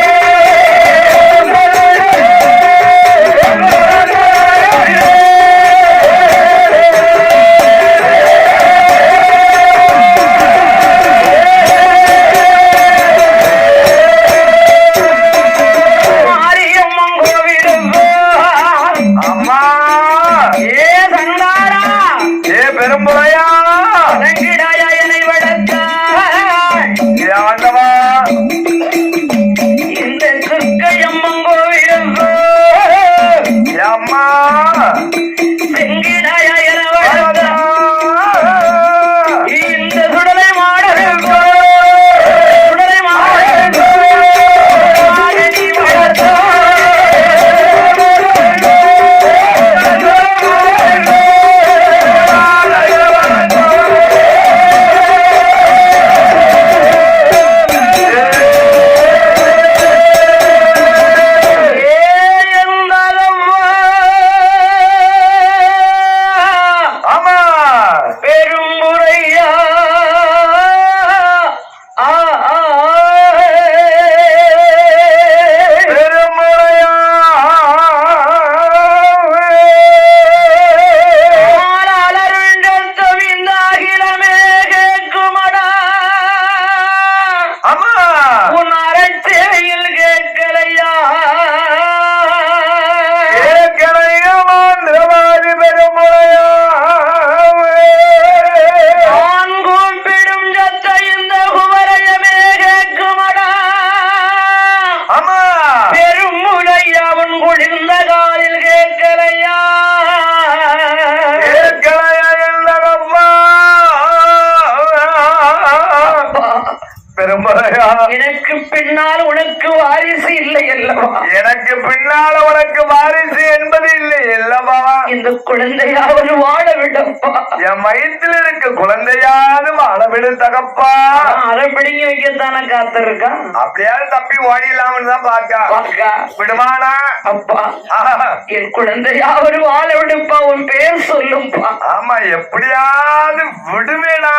எனக்கு பின்னால் உனக்கு வாரிசு இல்லை அல்லவா? எனக்கு பின்னால உனக்கு வாரிசு என்பது இல்லை அல்லவா? இந்த குழந்தையாவது வாழ விடப்பா. என் வயிற்றுல இருக்க குழந்தையாவது வாழ விடு தகப்பா. அதை பிடிங்கி வைக்கத்தானே காத்திருக்கா. அப்படியாவது தப்பி ஓடிடலாம்னு தான் பாக்கா விடுவானா? அப்பா என் குழந்தையாவது வாழ விடுப்பா. உன் பேர் சொல்லும்பா. ஆமா எப்படியாவது விடுவேனா?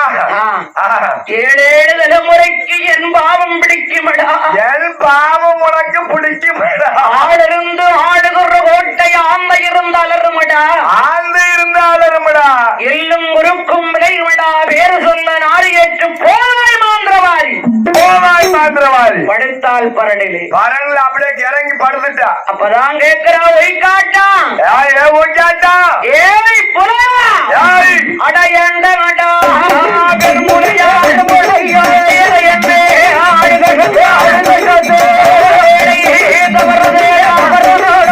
7 தலைமுறைக்கு என் பாவம் பிடிக்குமடா. என் பாவம் உனக்கு பிடிக்குமடா. ஆடிருந்து ஆடுகிற கோட்டை ஆந்தை இருந்து அலறுமடா. ஆந்தை இருந்து அலறுமடா. எல்லும் குறுக்கும் விளைவிடா. பேரு சொல்ல நாரியேற்று போவாய் மாந்திரவாரி. போவாய் மாந்திரவாரி. படுத்தால் பரணிலே பரன்ல அப்படியே இறங்கி படுத்துட்டா. அப்பதான் கேட்கிறா ஒய்காட்டா. ஒய்காட்டா ஏய் புலவா. அடையண்ட நடா பெருமுறையாடு முறையோ என்ன ஆடுகிறது ஆடுகிறது தவறதே அவரோட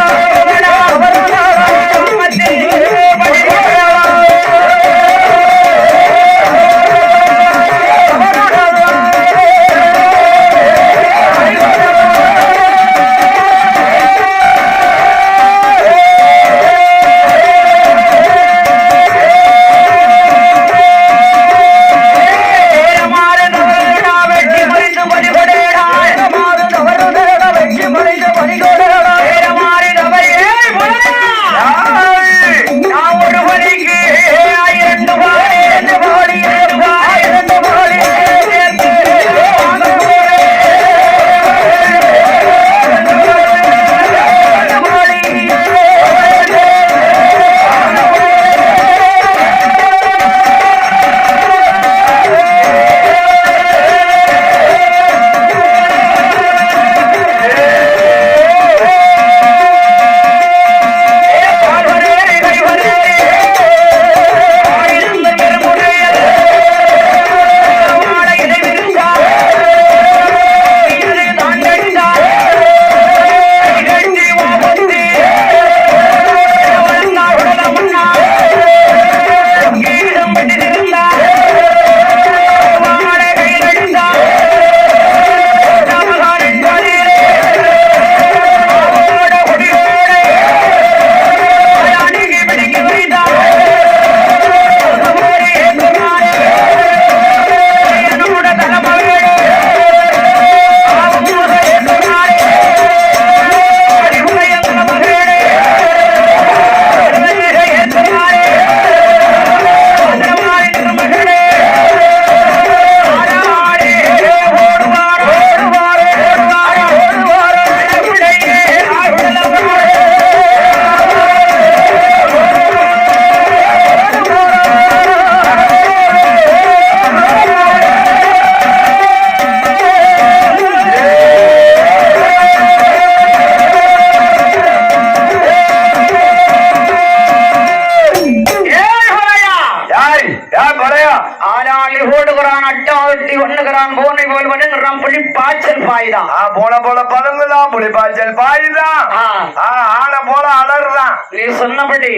நீ சொன்னபடி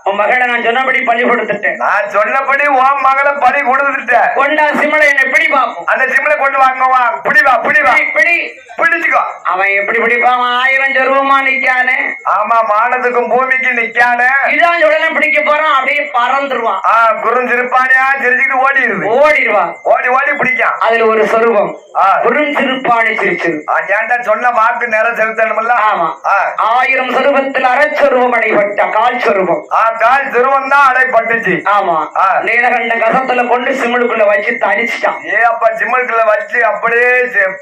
உன் மகளை நான் சொன்னபடி பழி கொடுத்துட்டேன். நான் சொன்னபடி உன் மகளை பழி கொடுத்துட்டேன். கொண்டா சிமலை என்னை பிடி பாப்போம். அந்த சிமலை கொண்டு வாங்குவா. பிடிவா பிடிவா பிடி பிடிச்சுக்கோ. அவன் எப்படி பிடிப்பான்? 1000 சொருவமா நிக்கானே. ஆமா மானத்துக்கும் பூமிக்கு நிக்கானே. இதான் உடனே பிடிக்க போறான். அப்படியே பறந்துருவான். குறுஞ்சிருப்பானியா சிரிச்சுக்கிட்டு ஓடிடுவான். ஓடி ஓடி பிடிக்கான். அதுல ஒரு சொருவம் குறுஞ்சிருப்பானே சிரிச்சு. ஏன்டா சொன்ன வாக்கு நேரம் செலுத்தணும்ல. ஆமா 1000 சொருவத்தில் அரைச்சொருவம் அடைபட்ட கால் சொருவம். கால் சொருவம் தான் அடைப்பட்டுச்சு. ஆமா நீலகண்ட கசத்துல கொண்டு சிம்முளுக்குள்ள வச்சு தடிச்சுட்டான். அப்ப சிம்முளுக்குள்ள வச்சு அப்படியே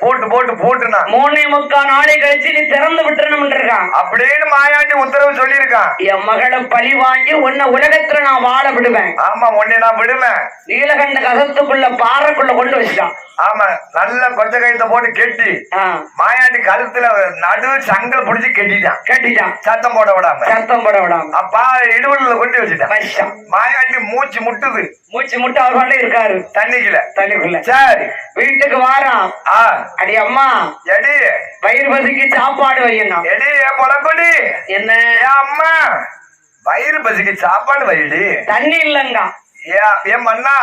போட்டுனா 3.25 நாளை கழிச்சு நீ திறந்து விட்டுறணும் இருக்கான் அப்படின்னு மாயாண்டி உத்தரவு சொல்லி இருக்கான். என் மகளை பழி வாங்கி உன்னை உலகத்துல நான் வாழ விடுவேன். ஆமா உன்னை நான் விடுவேன். நீலகண்ட கசத்துக்குள்ள பாறைக்குள்ள கொண்டு வச்சுட்டான். ஆமா நல்ல கொஞ்ச கைத்த போட்டு கெட்டி மாயாண்டி கழுத்துல நடு சங்கல் புடிச்சு கெட்டிட்டான். சத்தம் போட விடாம அப்பா இடுவெளியில கொண்டு வச்சுட்டான். மாயாண்டி மூச்சு முட்டு அவர் பாட்டு இருக்காரு தண்ணிக்குள்ள. சரி வீட்டுக்கு வாரான். அடி அம்மா எடி வயிறு பசிக்கு சாப்பாடு வையணும். எடி பொலக்கொடி என்ன அம்மா வயிறு பசிக்கு சாப்பாடு வைடி. தண்ணி இல்லங்க. ஏன் மண்ணா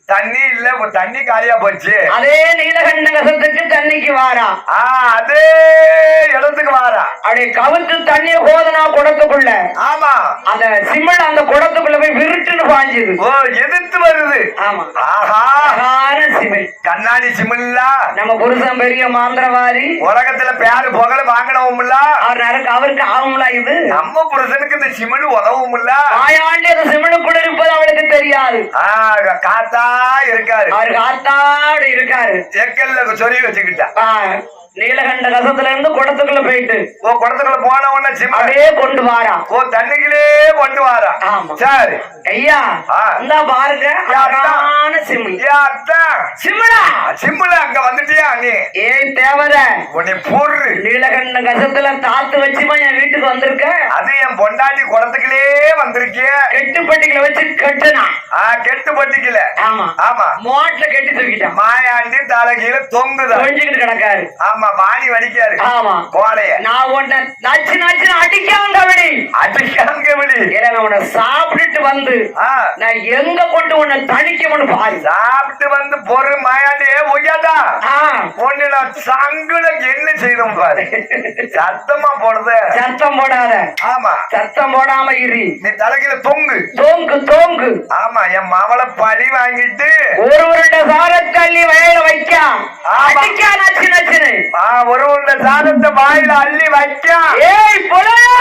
தண்ணி இல்ல தண்ணி காலியா போச்சு. அதே நீலகண்ட கசத்துக்கு தண்ணிக்கு வாரா. அதே இடத்துக்கு வாரா. அப்படியே கவுத்து தண்ணிய போதனா குடத்துக்குள்ள. ஆமா. அந்த சிமிழ் அந்த குடத்துக்குள்ள போய் விருட்டுன்னு பாஞ்சுது. ஓ எதிர்த்து வருது. ஆமா. ஆஹா சிமிழ் கண்ணாடி சிமிழ்லா. நம்ம புருஷன் பெரிய மாந்திரவாதி, உலகத்துல பேரு புகழ வாங்கினவும்ல, அவருக்கு ஆகும்ல. இது நம்ம புருஷனுக்கு இந்த சிமிழ் உதவும்ல. ஆயாண்டி அந்த சிமிழுக்குள்ள இருப்பது அவளுக்கு தெரியாது. காத்தா இருக்காரு, அவர் காத்தாடு இருக்காரு. எக்கல்ல சொறி வச்சுக்கிட்டா. நீலகண்ட கசத்துல இருந்து குடத்துக்குள்ள போயிட்டு குடத்துக்குள்ள போன உடனே அப்படியே கொண்டு வாரா. தண்ணிகளே கொண்டு வாரா. சரி ஐயா இந்த பாருங்க சிமிழா. சிம்பிளா அங்க வந்துட்டியா நீ? ஏய் தேவத உன்னை போடுறு. நீலகண்ட கசத்துல தாத்து வச்சுமா என் வீட்டுக்கு வந்திருக்க. அது என் பொண்டாட்டி குடத்துக்குள்ளே வந்திருக்கிய. கெட்டுப்பட்டிகளை வச்சு கட்டுனா. கெட்டுப்பட்டிக்கல. ஆமா ஆமா. மோட்ல கெட்டி தூக்கிட்டான். மாயாண்டி தலைகீழ தொங்குதான் கொஞ்சிக்கிட்டு கிடக்காரு. ஆமா வாணி வடிக்காரு. ஆமா கோலைய நான் உன்னை நச்சு நச்சு அடிக்காங்க விடி. அடிக்காங்க விடி. உன்னை சாப்பிட்டுட்டு வந்து நான் எங்க கொண்டு உன்னை தணிக்கணும்னு பாரு. சாப்பிட்டு வந்து பொறு மாயாண்டியே ஒய்யாதா. ஒன்னு நான் சங்குல என்ன செய்தோம் பாரு. சத்தமா போடுது. சத்தம் போடாத. ஆமா சத்தம் போடாம இரு. நீ தலைகீழ தொங்கு தொங்கு தொங்கு. ஆமா என் மவளை பழி வாங்கிட்டு ஒரு உருண்டை சாரத்தள்ளி வயல வைக்க அடிக்கா நச்சு நச்சுன்னு. ஒரு உருண்டை சாதத்தை வாயில அள்ளி வைக்க. ஏய் பொலையா.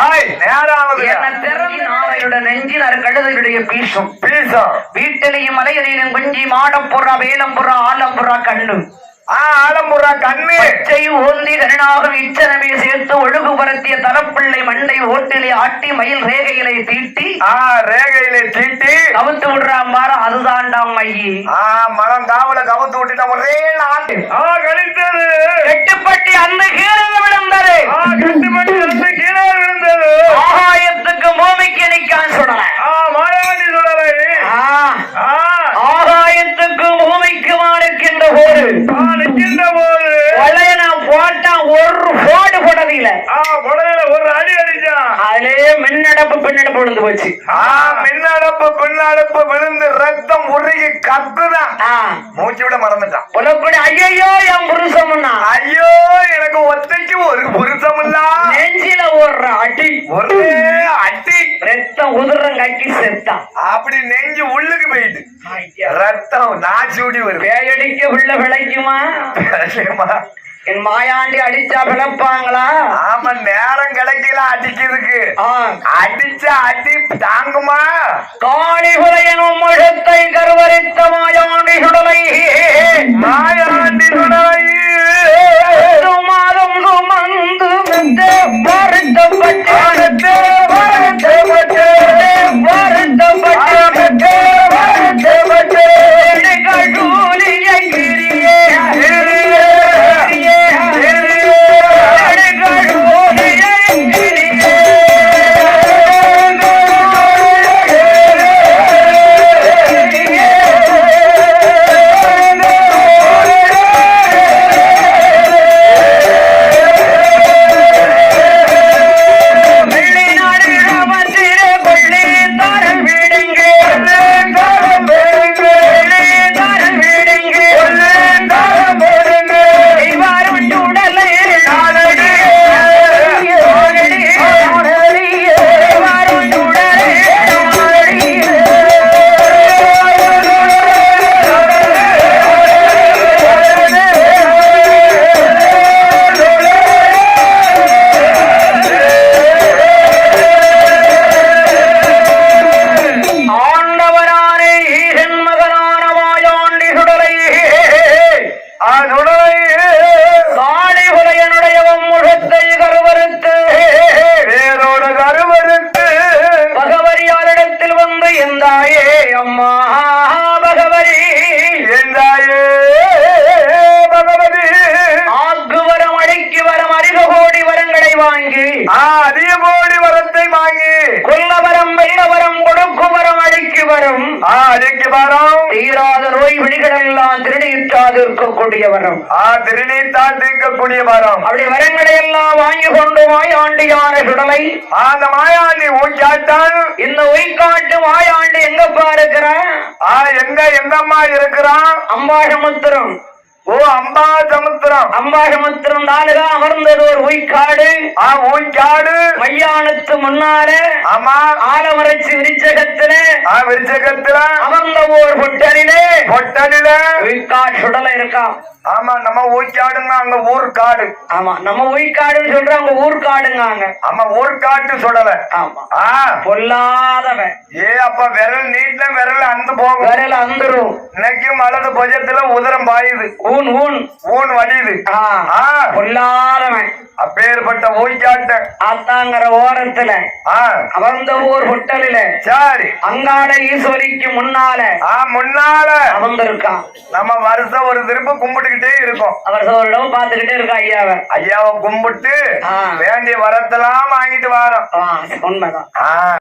ஏய் நேராவது. என்ன திறமை நாளையோட நெஞ்சில் அது கழுதையுடைய பீசம் பீசம். வீட்டிலையும் மலையிலையும் கொஞ்சி மாடப்புறா வேலம்புறா ஆலம்புறா கண்ணு. ஆலம்புறா கண்ணு ஓந்தி கருணாக இச்சனமே சேர்த்து ஒழுகு பரத்திய தலப்பிள்ளை மண்டை ஓட்டிலே ஆட்டி மயில் ரேகையிலை தீட்டி ரேகையிலை தீட்டி கவுத்து விடுறான் பாரு. அதுதான்டாம் மையி. மனம் காவல கவுத்து விட்டுட்டா ஒரே நாள் கழித்தது. கெட்டுப்பட்டி அந்த கீழே விழுந்தது. கெட்டுப்பட்டி அந்த கீழே விழுந்தது. ஆகாயத்துக்கு பூமிக்கு நிக்கான் சுடல. மாயாண்டி சுடலை. ஆகாயத்துக்கு பூமிக்கு மாறுக்கின்ற போது ஒரு போடு போட்டதில்ல. ஒரு அடி அடிச்சான். அதுலயே மின்னடப்பு பின்னடப்பு விழுந்து போச்சு. மின்னடப்பு பின்னடப்பு விழுந்து ரத்தம் உருகி கக்குதான். மூச்சு விட மறந்துட்டான். உனக்கு ஐயோ என் புருஷம். ஐயோ எனக்கு ஒத்தைக்கு ஒரு புருஷம் இல்ல. நெஞ்சில ஒரு அடி ஒரு அடி ரத்தம் உதிரம் கக்கி செத்தான். அப்படி நெஞ்சு உள்ளுக்கு போயிட்டு ரத்தம் நாச்சூடி ஒரு பேயடிக்க உள்ள விளைக்குமா? என் மாயாண்டி அடிச்சா பிளப்பாங்களா? ஆமா நேரம் கிடைக்கல அடிக்கிறதுக்கு. அடிச்ச அடி தாங்குமா? காளிபுரையனும் முழத்தை கருவரித்த மாயாண்டி சுடலை. மாயாண்டி சுடலை மாதம் சுமந்து வருத்தப்பட்டு வருத்தப்பட்டு வருத்தப்பட்டு வருத்தப்பட்டு கழூலியை கிரியே அதிக கோடி வரத்தை வாங்கி கொல்லவரம் வெள்ளவரம் கொடுக்கு வரம் அடிக்கு வரும் அடிக்கு வரம் தீராத நோய் விழிகள் எல்லாம் திருடியிட்டாது இருக்கக்கூடிய வரம் திருநீத்தான் தீர்க்கக்கூடிய வரம் அப்படி வரங்களை எல்லாம் வாங்கி கொண்டு மாயாண்டியான சுடலை அந்த மாயாண்டி ஊச்சாட்டான் இந்த ஒய்காட்டு மாயாண்டி எங்கப்பா இருக்கிறான் எங்கம்மா இருக்கிறான் அம்பாசமுத்திரம் அம்பா சமுத்திரம் அம்பாசமுத்திரம் தாலுகா அமர்ந்தது ஒரு உய்காடு ஊய்க்காடு மையானத்து முன்னால ஆமா ஆலமரச்சி விரிச்சகத்திலே விருச்சகத்துல அமர்ந்த ஓர் பொட்டலிலே உய்காடு சுடலை இருக்கான் ஆமா நம்ம ஊய்க்காடுங்க அங்க ஊர்காடு ஆமா நம்ம உய்காடுன்னு சொல்றாங்க ஊர்காடுங்க ஆமா ஊர்காட்டு சுடல ஆமா பொல்லாதவன் அப்ப விரல் நீட்ல விரல் அந்து போகும் விரல் அந்துரும் இன்னைக்கும் வலது புஜத்துல உதரம் பாயுது ஊன் ஊன் ஊன் வடியுது பொல்லாதவன் அப்பேற்பட்ட ஊய்க்காட்ட ஆத்தாங்கிற ஓரத்துல அமர்ந்த ஊர் ஹொட்டலில சரி அங்காள ஈஸ்வரிக்கு முன்னால முன்னால அமர்ந்திருக்கான் நம்ம வருஷம் ஒரு திரும்ப கும்பிட்டுக்கிட்டே இருக்கோம் அவர் ஒரு பாத்துக்கிட்டே இருக்கா ஐயாவை கும்பிட்டு வேண்டிய வரத்தெல்லாம் வாங்கிட்டு வரோம் உண்மைதான்